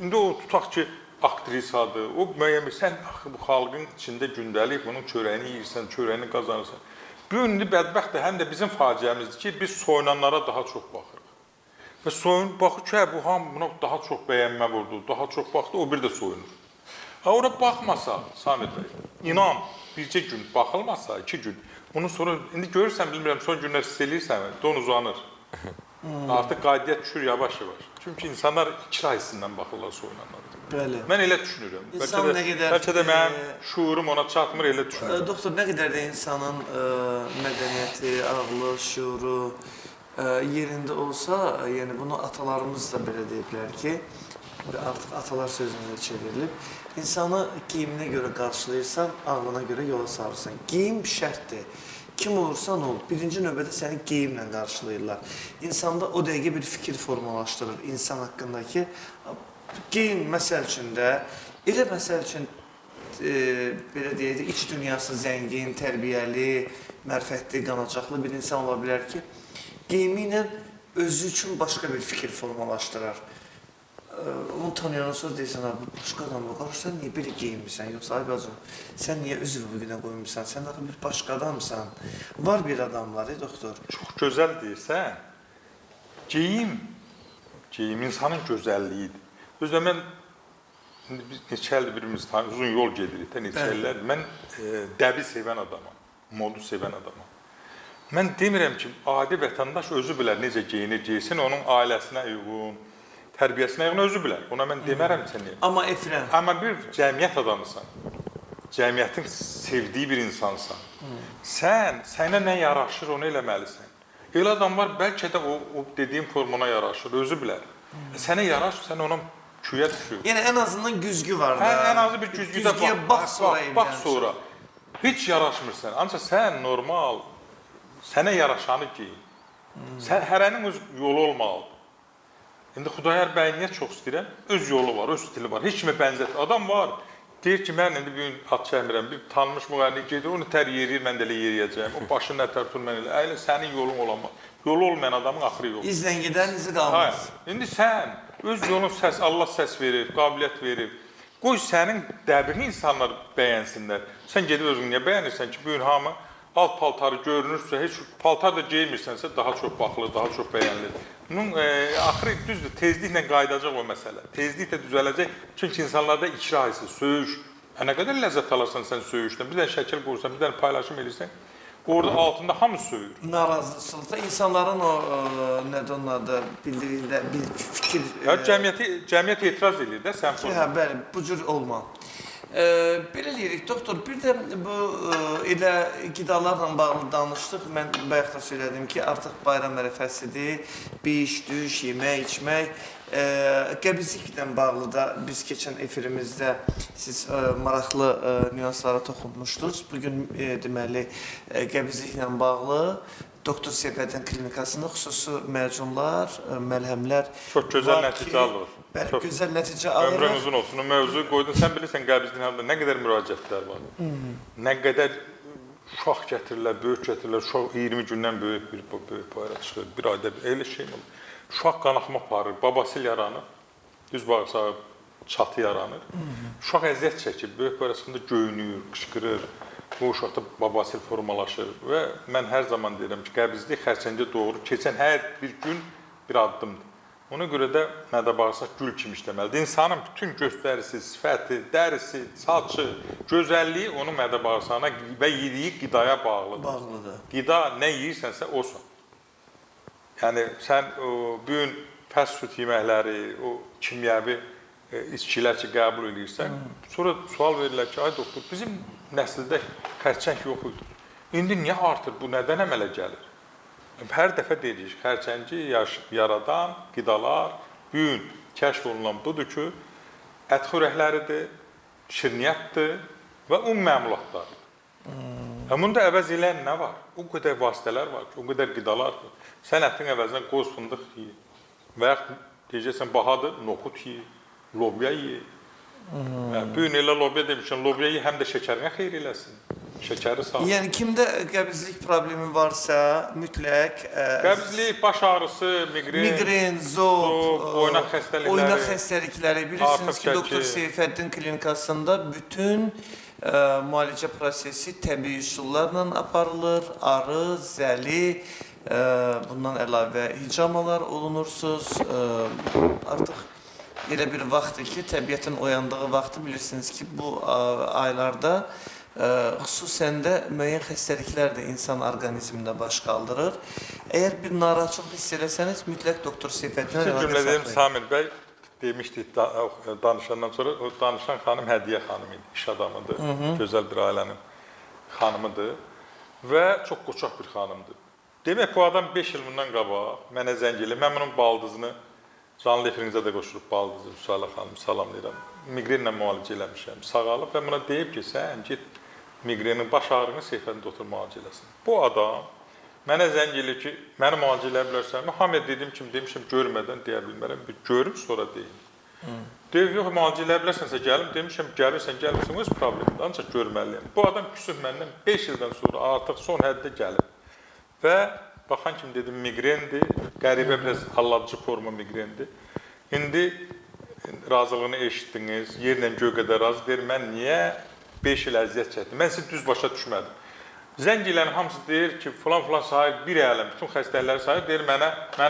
Speaker 4: İndi o tutaq ki, aktrisadır. O müəyyən bir, sən bu xalqın içində gündəlik bunun çörəyini yiyirsən, çörəyini qazanırsan. Bu gün indi bədbəxt həm də bizim faciəmizdir ki, biz soyunanlara daha çox baxırıq. Və soyun, baxır ki, bu hamı buna daha çox bəyənmə vurdu, daha çox baxdı, o bir də soyunur. Ora baxmasa, Samir bəy, inan, bircə gün baxılmasa, 2 gün, bunun sonra, indi görürsən, bilmirəm, son günlər hiss eləyirsən, don uzanır. Artıq qadiyyət düşür yavaş-yavaş. Çünki insanlar ikra hissindən baxırlar soyunanlara.
Speaker 2: Bəli.
Speaker 4: Mən elə düşünürəm.
Speaker 2: İnsan nə qədər...
Speaker 4: Bəlkə də mənim şuurum ona çatmır, elə düşünürəm.
Speaker 2: Doktor, nə qədər də insanın mədəniyyəti, ağlı, şuuru yerində olsa, yəni bunu atalarımız da belə deyiblər ki, artıq atalar sözündə çevrilib, insanı geyiminə görə qarşılayırsan, ağlına görə yola sarırsan. Geyim şərtdir. Kim olursan ol, birinci növbədə səni geyimlə qarşılayırlar. İnsanda o dəqiqə bir fikir formalaşdırır insan haqqındakı. Geyim məsəl üçün də, elə məsəl üçün, belə deyək, iç dünyası zəngin, tərbiyəli, mərfətli, qanacaqlı bir insan ola bilər ki, geyimi ilə özü üçün başqa bir fikir formalaşdırar. Onu tanıyandan sonra deyirsən, bu başqa adam var, qarşı, sən niyə belə geyinmirsən, yoxsa ay bacım, sən niyə özü bu günə qoymuşsan, sən axı bir başqa adamsan. Var bir adamlar, doktor.
Speaker 4: Çox gözəl deyirsən, geyim insanın gözəlliyidir. Özlə mən, neçə ildir birimiz uzun yol gedirik, neçə illərdir, mən dəbi sevən adamam, modu sevən adamam. Mən demirəm ki, adi vətəndaş özü bilər necə geyinir, geysin, onun ailəsinə uyğun, tərbiyəsinə uyğun özü bilər. Ona mən demərəm sənə.
Speaker 2: Amma Efrem.
Speaker 4: Amma bir cəmiyyət adamısan, cəmiyyətin sevdiyi bir insansan. Sənə nə yaraşır, onu eləməlisən. Elə adam var, bəlkə də o dediyim formuna yaraşır, özü bilər. Sənə yaraşır, sən ona küyə düşür.
Speaker 2: Yəni, ən azından güzgü var da.
Speaker 4: Ən azı bir güzgüdə bax sonra. Heç yaraşmırsan. Ancaq sən normal, sənə yaraşanı giyin. Hərənin öz yolu olmalıdır. İndi Xudayar bəy niyə çox istəyirəm? Öz yolu var, öz stili var. Heç kimə bənzət. Adam var, Deyir ki, mən indi bir gün at çəkmirəm, bir tanınmış müğənni gedir, onu tər yeriyir, mən də elə yeriyəcəyəm. O başını nətər tutur, mən elə. Əylə sənin yolun olamaz. Yolu olmayan adamın axırı yox.
Speaker 2: İzdən gedən izi
Speaker 4: Hayır.
Speaker 2: qalmaz.
Speaker 4: İndi sən öz yolun səs, Allah səs verir, qabiliyyət verir. Qoy sənin dəbirini insanlar bəyənsinlər. Sən gedib özünü niyə bəyənirsən ki, bu gün hamı alt paltarı görünürsə, heç paltar da geymirsənsə daha çox baxılır, daha çox bəyənilir. Bunun axırı düzdür, tezliklə qayıdacaq o məsələ. Tezliklə düzələcək. Çünki insanlarda ikra hissi, söyüş. Nə qədər ləzzət alarsan sən söyüşdən, bir dənə şəkil qoyursan, bir dənə paylaşım edirsən, orada altında hamı söyür.
Speaker 2: Narazılıqda insanların o nədir onun adı bildirində bir fikir
Speaker 4: Cəmiyyət etiraz edir də sən
Speaker 2: ki, hə, bəli, bu cür olma. Belə deyirik, doktor, bir də bu elə qidalarla bağlı danışdıq. Mən bayaq da söylədim ki, artıq bayram ərəfəsidir, biş, düş, yemək, içmək. Qəbizliklə bağlı da biz keçən efirimizdə siz maraqlı nüanslara toxunmuşdunuz. Bugün deməli qəbizliklə bağlı Doktor Seyfəddin klinikasında xüsusi məcunlar, məlhəmlər
Speaker 4: çox gözəl nəticə alır.
Speaker 2: Bəli, gözəl nəticə alır.
Speaker 4: Ömrün uzun olsun. O mövzuyu qoydun. Sən bilirsən qəbizliyin halında nə qədər müraciətlər var. Nə qədər uşaq gətirirlər, böyük gətirirlər. Uşaq 20 gündən böyük bir bayra çıxır. Bir ayda elə şey olur. Uşaq qanaxma aparır, babasil yaranır. Düz bağırsağı çatı yaranır. Uşaq əziyyət çəkir, böyük bayra çıxında göynüyür, qışqırır. Bu uşaqda babasil formalaşır və mən hər zaman deyirəm ki, qəbizlik xərçəngə doğru keçən hər bir gün bir addımdır. Ona görə də mədə bağırsaq gül kimi işləməlidir. İnsanın bütün göstərisi, sifəti, dərisi, saçı, gözəlliyi onun mədə bağırsağına və yediyi qidaya bağlıdır. Qida nə yeyirsənsə osan. Yəni sən bu gün fast food yeməkləri, o kimyəvi içkilər ki, qəbul edirsən, sonra sual verirlər ki, ay doktor, bizim nəsildə xərçəng yox idi. İndi niyə artır, bu nədən əmələ gəlir? Hər dəfə deyirik, xərçəngi yaradan qidalar bu gün kəşf olunan budur ki, ət xörəkləridir, şirniyyatdır və un məmulatlarıdır. Bunda əvəz eləyən nə var? O qədər vasitələr var ki, o qədər qidalardır. Sən ətin əvəzinə qoz fındıq yiyir və yaxud deyəcəksən, bahadır, noxud yiyir, lobya yiyir. Bu gün elə lobya demişəm, lobya yiyir, həm də şəkərinə xeyir eləsin. Şəkəri sağ.
Speaker 2: Yəni, kimdə qəbizlik problemi varsa, mütləq...
Speaker 4: Qəbizlik, baş ağrısı, migren,
Speaker 2: zob,
Speaker 4: oynaq
Speaker 2: xəstəlikləri. Bilirsiniz ki, Doktor Seyfəddin klinikasında bütün müalicə prosesi təbii üsullarla aparılır. Arı, zəli, bundan əlavə hicamalar olunursuz. Artıq elə bir vaxtdır ki, təbiətin oyandığı vaxtı bilirsiniz ki, bu aylarda xüsusən də müəyyən xəstəliklər də insan orqanizmində baş qaldırır. Əgər bir narahatçılıq hiss eləsəniz, mütləq Doktor Seyfəddinə əlaqə
Speaker 4: saxlayın.
Speaker 2: saxlayın.
Speaker 4: Samir bəy demişdi danışandan sonra, o danışan xanım Hədiyyə xanım idi, iş adamıdır, gözəl bir ailənin xanımıdır və çox qoçaq bir xanımdır. Demək, bu adam 5 il bundan qabaq mənə zəng eləyir, mən bunun baldızını, canlı efirinizə də qoşulub baldızı, Rüsalə xanımı salamlayıram, migrenlə müalicə eləmişəm, sağalıb və buna deyib ki, sən get migrenin baş ağrını Seyfəddin doktor müalicə eləsin. Bu adam mənə zəng eləyir ki, məni müalicə eləyə bilərsən. Mən hamıya dediyim kimi demişəm, görmədən deyə bilmərəm, bir görüm sonra deyim. Deyir, yox, müalicə eləyə bilərsənsə gəlim, demişəm, gəlirsən, öz problemdir, ancaq görməliyəm. Bu adam küsüb məndən 5 ildən sonra artıq son həddə gəlib və baxan kimi dedim, migrendir, qəribə biraz halladıcı forma migrendir. İndi razılığını eşitdiniz, yerlə göy qədər razı deyir, mən niyə 5 il əziyyət çəkdim? Mən sizi düz başa düşmədim. Zəng ilən hamısı deyir ki, filan sahib bir ələm, bütün xəstəlikləri sahib deyir, məni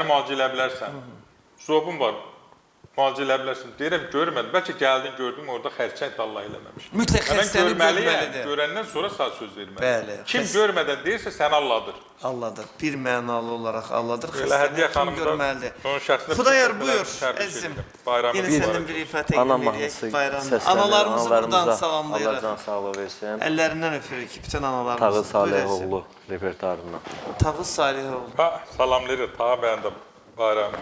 Speaker 4: müalicə elə bilərsən. Zobum var, müalicə elə bilərsən. Deyirəm, görmədim, bəlkə gəldin, gördüm, orada xərçəng dalla eləməmiş.
Speaker 2: Mütləq xəstəni görməlidir.
Speaker 4: Görəndən sonra sağ söz verməli.
Speaker 2: Bəli.
Speaker 4: Kim görmədən deyirsə, səni alladır.
Speaker 2: Alladır, bir mənalı olaraq alladır.
Speaker 4: Xəstəni kim görməlidir.
Speaker 2: Xudayar, buyur, əzizim. Yenə sənin bir ifətə verək bayramı. Analarımızı buradan salamlayırıq.
Speaker 3: Allah can sağlığı versin.
Speaker 2: Əllərindən öpürük bütün analarımızı.
Speaker 3: Tağız Salihoğlu repertuarından.
Speaker 2: Tağız Salihoğlu.
Speaker 4: Salamlayırıq, Tağı bəndə bayramı.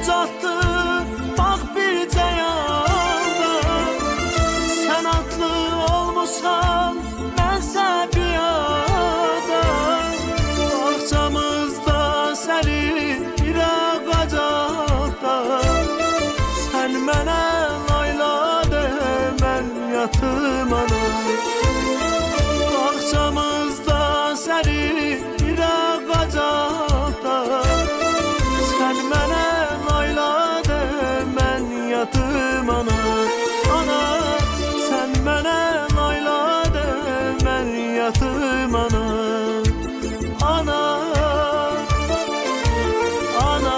Speaker 1: ucaltdı bak bircə yanda. Sən adlı olmusan mənsə piyada. Bağçamızda sərin bir ağacaqda. Sən mənə layla de, mən yatım ana. Bağçamızda sərin bir ağacaqda. Sən mənə layla de, mən yatım ana. Ana, sən mənə layla de, mən yatım ana. Ana, ana,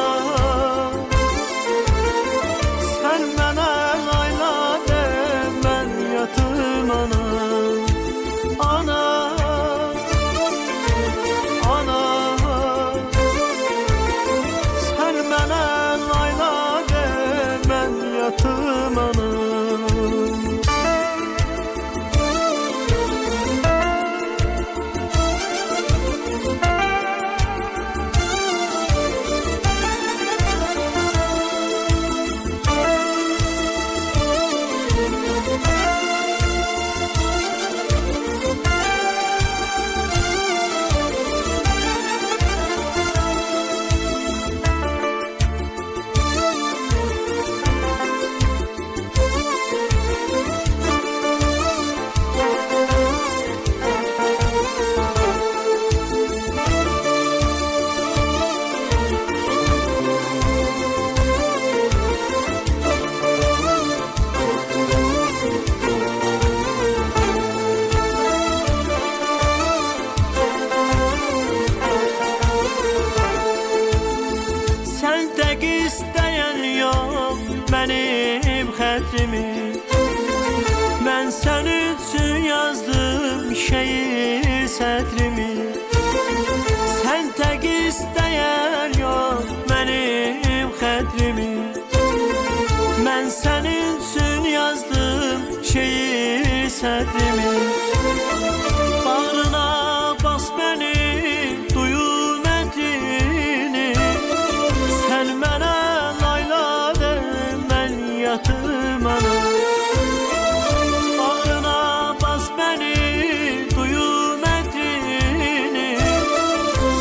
Speaker 1: sən mənə layla de, mən yatım ana. Ana, ana, sən mənə layla de, mən yatım ana. Sən tək istəyən yox mənim xətrimi. Mən sən üçün yazdım şeir sətrimi. Sən tək istəyən yox mənim xətrimi. Mən sən üçün yazdım şeir sətrimi. Bağrına bas məni, duyul mətrini. Sən mənə layla de, mən yatım ana. Bağrına bas məni, duyul mətrini.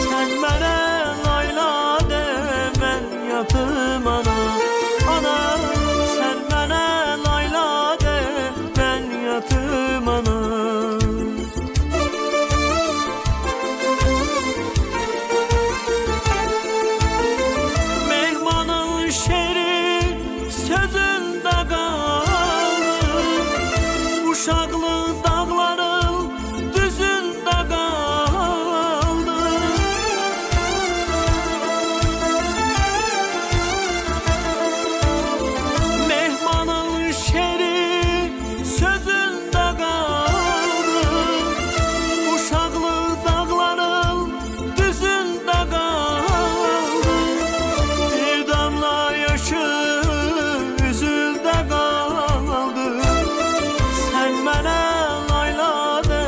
Speaker 1: Sən mənə layla de, mən yatım ana. Ana, sən mənə layla de, mən yatım ana. Mehmanın şeri sözündə qalır. Uşaqlı dağların düzündə qaldı. Mehmanın şeri sözündə qalır. Uşaqlı dağların düzündə qaldı. Bir damla yaşı üzüldə qaldı. Sən mənə layla de,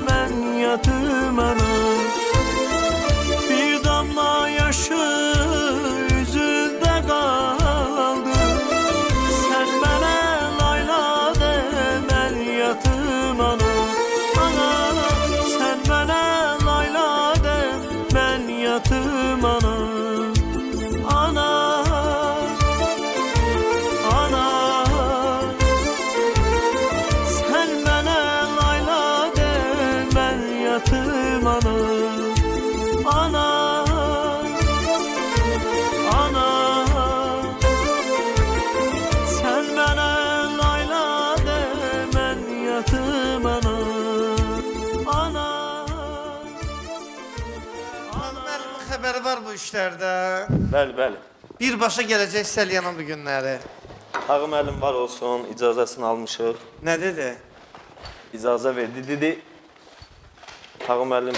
Speaker 1: mən yatım ana. Bir damla yaşı üzüldə qaldı. Sən mənə layla de, mən yatım ana. Ana, sən mənə layla de, mən yatım ana. Ana, ana, sən mənə layla de, mən yatım ana. Ana, ana, sən mənə layla de, mən yatım ana. Ana,
Speaker 2: Müəllimin xəbəri var bu işlərdə.
Speaker 3: Bəli, bəli.
Speaker 2: Birbaşa gələcək Səlyanın bu günləri.
Speaker 3: Tağı müəllim var olsun, icazəsini almışıq.
Speaker 2: Nə dedi?
Speaker 3: İcazə verdi. Dedi, Tağı müəllim,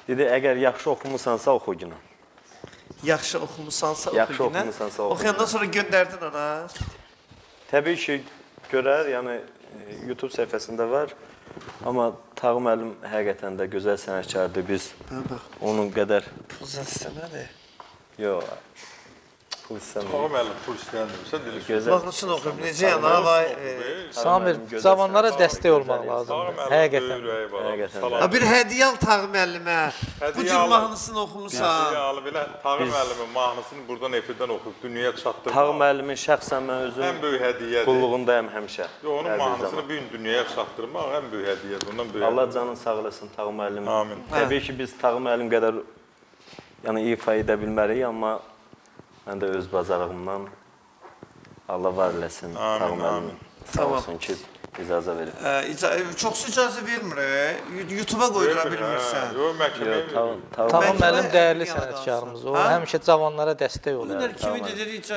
Speaker 3: dedi, əgər yaxşı oxumusansa oxu günə.
Speaker 2: Yaxşı oxumusansa
Speaker 3: Yaxşı
Speaker 2: oxu günə.
Speaker 3: oxumusansa oxu
Speaker 2: Oxuyandan sonra göndərdin ona.
Speaker 3: Təbii ki, görər, yəni YouTube səhifəsində var. Amma Tağı müəllim həqiqətən də gözəl sənətkardır. Biz
Speaker 2: Bax,
Speaker 3: onun qədər
Speaker 2: pul zət istəmədi.
Speaker 3: yox. pul istəmir.
Speaker 4: Tağı müəllim pul istəyəndirsə dili
Speaker 3: Gözəl.
Speaker 2: Mahnısını oxuyub necə yana vay.
Speaker 5: Samir,
Speaker 3: gözəl
Speaker 5: cavanlara
Speaker 3: sənət.
Speaker 5: dəstək olmaq lazımdır. Həqiqətən.
Speaker 3: Həqiqətən.
Speaker 2: Ha bir hədiyyə al Tağı müəllimə. Bu
Speaker 4: Hədiyyə
Speaker 2: cür
Speaker 4: al.
Speaker 2: mahnısını oxumusan.
Speaker 4: Yəni belə Tağı müəllimin mahnısını buradan efirdən oxuyub dünyaya çatdırmaq.
Speaker 3: Tağı müəllimin şəxsən mən
Speaker 4: ən
Speaker 3: özüm
Speaker 4: böyük hədiyyədir.
Speaker 3: qulluğundayım həmişə.
Speaker 4: Onun
Speaker 3: Hər bir
Speaker 4: mahnısını
Speaker 3: zaman.
Speaker 4: bu gün dünyaya çatdırmaq ən böyük hədiyyədir. Ondan böyük.
Speaker 3: Allah canın sağ eləsin Tağı müəllim.
Speaker 4: Amin.
Speaker 3: Təbii ki, biz Tağı müəllim qədər yəni ifa edə bilmərik, amma mən də öz bacarığımdan Allah var eləsin Tağı müəllim.
Speaker 4: amin.
Speaker 3: Sağ olsun ki, icazə verib.
Speaker 2: Çoxsu icazə vermir. YouTube-a qoydura bilmirsən.
Speaker 4: Yox, məhkəməyə
Speaker 3: Tağı
Speaker 5: Tağı
Speaker 2: Məhkəmə
Speaker 5: müəllim dəyərli
Speaker 2: yana qalsın.
Speaker 5: sənətkarımız. O
Speaker 2: Ha?
Speaker 5: həmişə cavanlara dəstək olur.
Speaker 2: Bunlar kimi dedik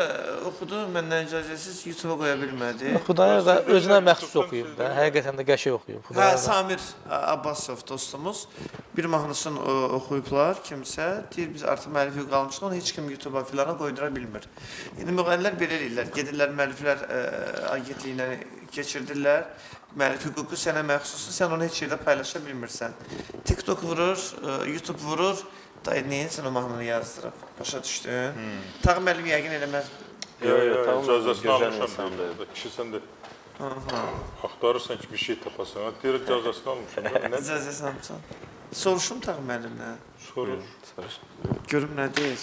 Speaker 2: oxudu, məndən icazəsiz YouTube-a qoya bilmədi.
Speaker 5: Xudayar da özünə məxsus oxuyub da, həqiqətən də qəşəng oxuyub.
Speaker 2: Hə,
Speaker 5: Xudayar da.
Speaker 2: Samir Abbasov dostumuz bir mahnısını oxuyublar kimsə. Deyir biz artıq müəllif qalmışıq, onu heç kim YouTube-a filana qoydura bilmir. İndi müğənnilər belə eləyirlər, gedirlər müəlliflər agentliyinə keçirdirlər. Müəllif hüququ sənə məxsusdur, sən onu heç yerdə paylaşa bilmirsən. TikTok vurur, YouTube vurur. Dayı, niyə sən o mahnını yazdırıb? Başa düşdün? Tağı müəllim yəqin eləməz.
Speaker 4: Yox,
Speaker 3: Tağı
Speaker 4: icazəsini
Speaker 3: gözəl
Speaker 4: almışam
Speaker 3: insandır.
Speaker 4: deyir. Kişi sən də axtarırsan ki, bir şey tapasan. Deyir, icazəsini almışam. Nə
Speaker 2: İcazəsini almışsan. Soruşum Tağı müəllimdən.
Speaker 4: sorur?
Speaker 2: Görüm nə deyir.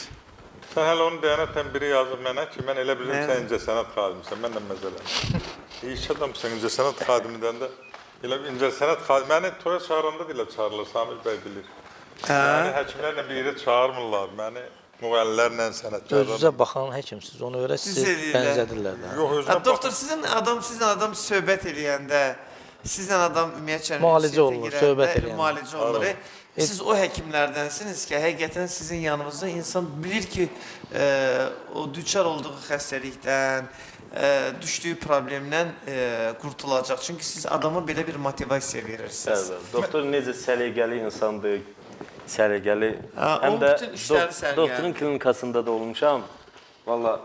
Speaker 4: Sən hələ onu deyənətən biri yazıb mənə ki, mən elə bilirəm sən incəsənət xadimisən, mən də məzələm. İş adamsan, incəsənət xadimindən də elə bir incəsənət xadimi. Məni toya çağıranda da elə çağırılır, Samir bəy bilir. Məni həkimlərlə bir yerə çağırmırlar, məni müğənnilərlə, sənətkarlarla.
Speaker 5: Özünüzə baxan həkimsiz, ona görə
Speaker 2: Siz
Speaker 5: sizi
Speaker 2: eləyirlər.
Speaker 5: bənzədirlər də.
Speaker 4: Yox, özünə bax.
Speaker 2: Doktor, sizin adam söhbət eləyəndə, sizlə adam ümumiyyətlə
Speaker 5: Müalicə olunur, söhbət eləyəndə.
Speaker 2: müalicə olunur. Siz o həkimlərdənsiniz ki, həqiqətən sizin yanınızda insan bilir ki, o düçar olduğu xəstəlikdən, düşdüyü problemdən qurtulacaq. Çünki siz adama belə bir motivasiya verirsiniz.
Speaker 3: Bəli, doktor necə səliqəli insandır, səliqəli. Həm
Speaker 2: onun
Speaker 3: də
Speaker 2: bütün işləri səliqəli.
Speaker 3: doktorun klinikasında da olmuşam. Valla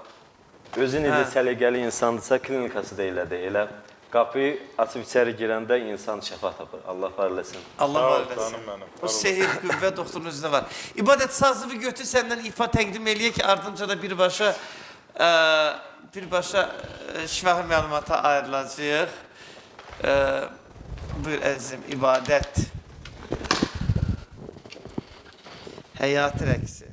Speaker 3: özü necə səliqəli insandırsa, klinikası da elədir. Elə qapıyı açıb içəri girəndə insan şəfa tapır. Allah var eləsin.
Speaker 2: Allah
Speaker 4: Sağ ol,
Speaker 2: var eləsin.
Speaker 4: canım mənim.
Speaker 2: O sehir, qüvvə doktorun özündə var. İbadət sazını götür səndən ifa təqdim eləyək ki, ardınca da birbaşa şifahi məlumata ayrılacağıq. Buyur əzizim, ibadət. Həyat rəqsi.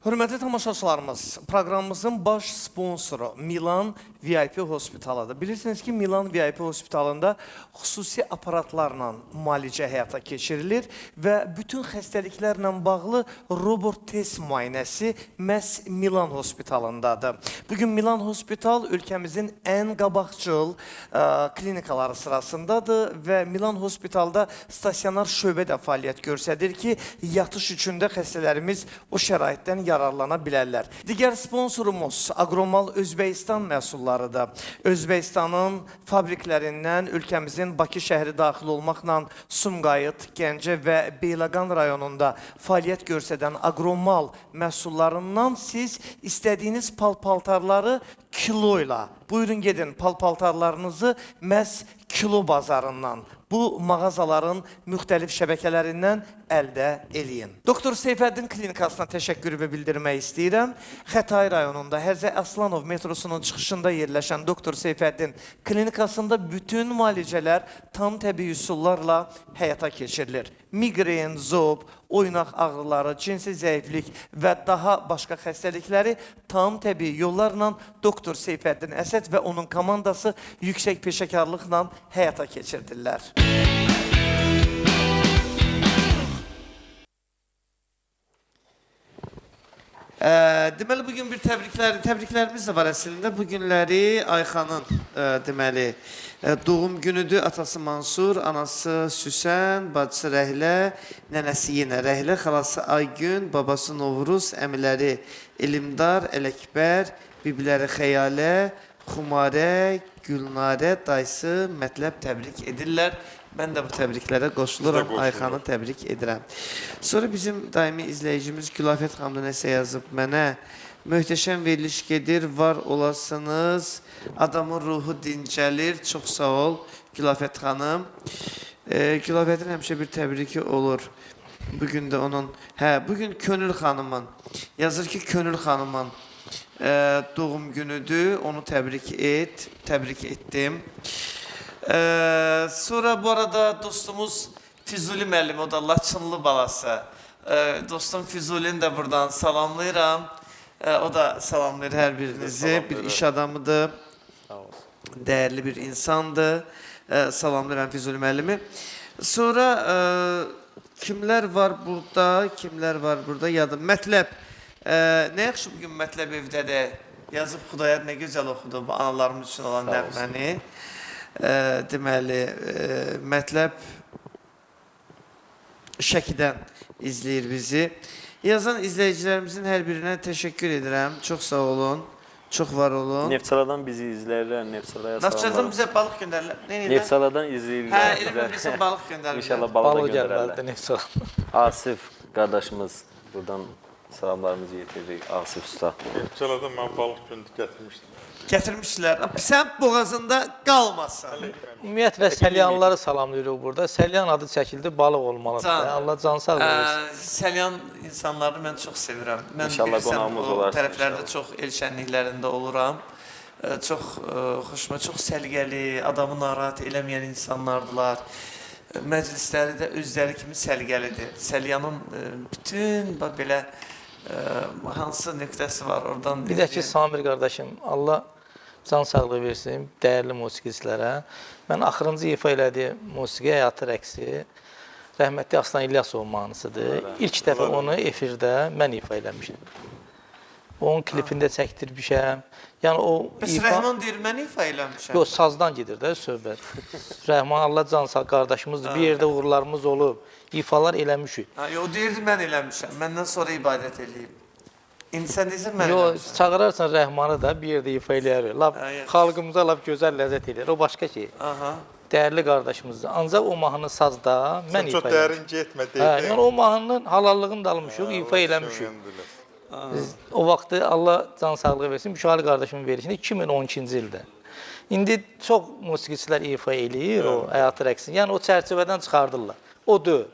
Speaker 2: Hörmətli tamaşaçılarımız, proqramımızın baş sponsoru Milan VIP Hospitalıdır. Bilirsiniz ki, Milan VIP Hospitalında xüsusi aparatlarla müalicə həyata keçirilir və bütün xəstəliklərlə bağlı robot test müayinəsi məhz Milan Hospitalındadır. Bugün Milan Hospital ölkəmizin ən qabaqcıl klinikaları sırasındadır və Milan Hospitalda stasionar şöbə də fəaliyyət göstərir ki, yatış üçün də xəstələrimiz o şəraitdən yararlana bilərlər. Digər sponsorumuz Agromal Özbəkistan məhsullarıdır. Özbəkistanın fabriklərindən ölkəmizin Bakı şəhəri daxil olmaqla Sumqayıt, Gəncə və Beyləqan rayonunda fəaliyyət göstərən Agromal məhsullarından siz istədiyiniz pal-paltarları kilo ilə, buyurun gedin pal-paltarlarınızı məhz kilo bazarından, bu mağazaların müxtəlif şəbəkələrindən əldə eləyin. Doktor Seyfəddin klinikasına təşəkkürümü bildirmək istəyirəm. Xətai rayonunda Hərzə Aslanov metrosunun çıxışında yerləşən Doktor Seyfəddin klinikasında bütün müalicələr tam təbii üsullarla həyata keçirilir. Migren, zob, oynaq ağrıları, cinsi zəiflik və daha başqa xəstəlikləri tam təbii yollarla Doktor Seyfəddin Əsəd və onun komandası yüksək peşəkarlıqla həyata keçirdirlər. Deməli, bugün bir təbriklərimiz də var əslində. Bugünləri Ayxanın deməli, doğum günüdür. Atası Mansur, anası Süsən, bacısı Rəhlə, nənəsi yenə Rəhlə, xalası Aygün, babası Novruz, əmiləri Elimdar, Ələkbər, bibiləri Xəyalə, Xumarə, Gülnarə, dayısı Mətləb təbrik edirlər. Mən də bu təbriklərə qoşuluram, Ayxanı təbrik edirəm. Sonra bizim daimi izləyicimiz Gülafət xanım da nəsə yazıb mənə. Möhtəşəm veriliş gedir, var olasınız, adamın ruhu dincəlir. Çox sağ ol Gülafət xanım. Gülafətin həmişə bir təbriki olur. Bugün də onun, bugün Könül xanımın, yazır ki, Könül xanımın doğum günüdür, onu təbrik etdim. Sonra bu arada dostumuz Füzuli müəllim, o da Laçınlı balası. Dostum Füzulini də buradan salamlayıram. O da salamlayır hər birinizi. Bir iş adamıdır. Dəyərli bir insandır. Salamlayıram Füzuli müəllimi. Sonra kimlər var burada? Yadım. Mətləb. Nə yaxşı bugün Mətləb evdədir. Yazıb Xudayar nə gözəl oxudu bu analarımız üçün olan nəğməni. Deməli, Mətləb Şəkidən izləyir bizi. Yazan izləyicilərimizin hər birinə təşəkkür edirəm. Çox sağ olun, çox var olun.
Speaker 3: Neftçaladan bizi izləyirlər, Neftçalaya
Speaker 2: Neftçaladan bizə balıq göndərirlər.
Speaker 3: Neftçaladan izləyirlər.
Speaker 2: Elə bizə balıq göndərirlər.
Speaker 3: İnşallah balıq da
Speaker 5: gəlməlidir
Speaker 3: göndərərlər.
Speaker 5: Neftçaladan.
Speaker 3: Asif qardaşımız buradan salamlarımızı yetiririk, Asif Usta.
Speaker 4: Neftçaladan mən balıq gətirmişdim.
Speaker 2: Gətirmişlər. Sən boğazında qalmasın.
Speaker 5: Ümumiyyətlə Səlyanlıları salamlayırıq burada. Səlyan adı çəkildi, balıq olmalıdır. Allah can sağ versin.
Speaker 2: Səlyan insanlarını mən çox sevirəm. Mən
Speaker 3: İnşallah
Speaker 2: bilirsən,
Speaker 3: qonağımız
Speaker 2: o
Speaker 3: olarsın.
Speaker 2: tərəflərdə çox el şənliklərində oluram. Çox xoşuma, çox səliqəli, adamı narahat eləməyən insanlardılar. Məclisləri də özləri kimi səliqəlidir. Səlyanın bütün belə hansı nöqtəsi var oradan.
Speaker 5: Bir də ki, Samir qardaşım, Allah can sağlığı versin dəyərli musiqiçilərə. Mən axırıncı ifa elədiyim musiqi həyatı rəqsi rəhmətli Aslan İlyasovun mahnısıdır. İlk dəfə onu efirdə mən ifa eləmişdim. Onun klipində çəkdirmişəm. Yəni o
Speaker 2: Bəs Rəhman deyir, mən ifa eləmişəm.
Speaker 5: Yox, sazdan gedir də söhbət. Rəhman Allah can sağ qardaşımızdır. Bir yerdə uğurlarımız olub. İfalar eləmişik.
Speaker 2: O deyirdi, mən eləmişəm. Məndən sonra ibadət eləyib. İndi sən deyirsən, mən
Speaker 5: Yox,
Speaker 2: eləmişəm.
Speaker 5: çağırarsan Rəhmanı da bir yerdə ifa eləyər. Xalqımıza lap gözəl ləzzət eləyər. O başqa şey. Dəyərli qardaşımızdır. Ancaq o mahnı sazda mən ifa eləmişim.
Speaker 4: Çox dərin getmə
Speaker 5: Yəni o mahnının halallığını da almışıq, ifa eləmişik. O vaxtı Allah can sağlığı versin, Müşahil qardaşımın verişində 2012-ci ildə. İndi çox musiqiçilər ifa eləyir o həyatı rəqsini. Yəni o çərçivədən çıxardırlar. O deyil.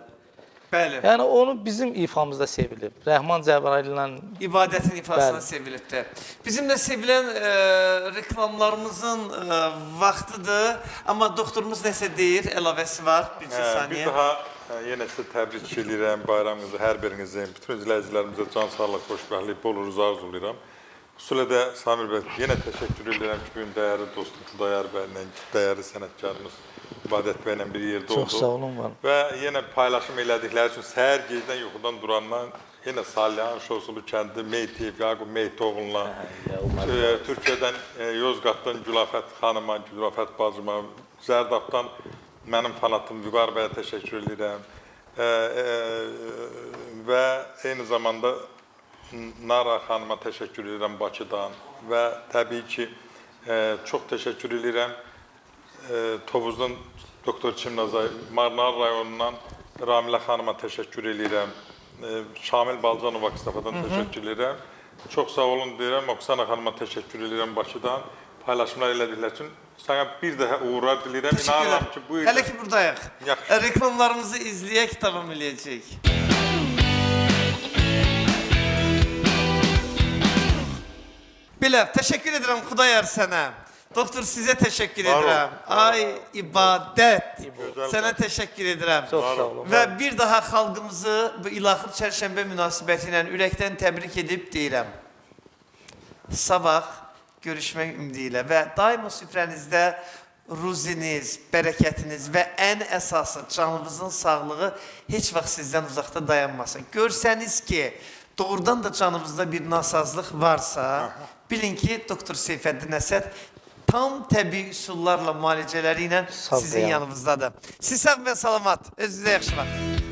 Speaker 2: Bəli.
Speaker 5: Yəni onu bizim ifamızda sevilib. Rəhman Cəbrayil ilə
Speaker 2: İbadətin ifasına sevilibdir. Bizim də sevilən reklamlarımızın vaxtıdır. Amma doktorumuz nəsə deyir, əlavəsi var. Bir saniyə.
Speaker 4: Bir daha yenə sizə təbrik edirəm bayramınızı, hər birinizin, bütün izləyicilərimizə can sağlıq, xoşbəxtlik, bol rüza arzulayıram. Xüsusilə də Samir bəy, yenə təşəkkür edirəm ki, bugün dəyərli dostum Xudayar bəylə, dəyərli sənətkarımız İbadət bəylə bir yerdə oldu.
Speaker 5: Çox sağ olun, var.
Speaker 4: Və yenə paylaşım elədikləri üçün səhər gecdən yuxudan durandan yenə Salyan, Şosulu kəndi, Meytiyev, Yaqub Meytoğlu'na, Türkiyədən, Yozqatdan Gülafət xanıma, Gülafət bacıma, Zərdabdan mənim fanatım Vüqar bəyə təşəkkür edirəm. Və eyni zamanda Nara xanıma təşəkkür edirəm Bakıdan və təbii ki, çox təşəkkür edirəm Tovuzdan Doktor Çimnazay, Marnar rayonundan Ramilə xanıma təşəkkür edirəm. Şamil Balcanova Qıstafadan təşəkkür edirəm. Çox sağ olun deyirəm, Oksana xanıma təşəkkür edirəm Bakıdan. Paylaşımlar elədiklər üçün sənə bir daha uğurlar diləyirəm. İnanıram ki, bu il...
Speaker 2: Hələ ki buradayıq.
Speaker 4: Yaxşı.
Speaker 2: Reklamlarımızı izləyək, davam eləyəcək. Belə, təşəkkür edirəm Xudayar sənə. Doktor sizə təşəkkür edirəm. Ay İbadət. Sənə təşəkkür edirəm.
Speaker 5: Çox sağ olun.
Speaker 2: Və bir daha xalqımızı bu ilaxır çərşənbə münasibəti ilə ürəkdən təbrik edib deyirəm. Sabah görüşmək ümidi ilə və daima süfrənizdə ruziniz, bərəkətiniz və ən əsası canınızın sağlığı heç vaxt sizdən uzaqda dayanmasın. Görsəniz ki, doğrudan da canınızda bir nasazlıq varsa, bilin ki, Doktor Seyfəddin Əsəd tam təbii üsullarla müalicələri ilə sizin yanınızdadır. Siz sağ və salamat, özünüzə yaxşı baxın.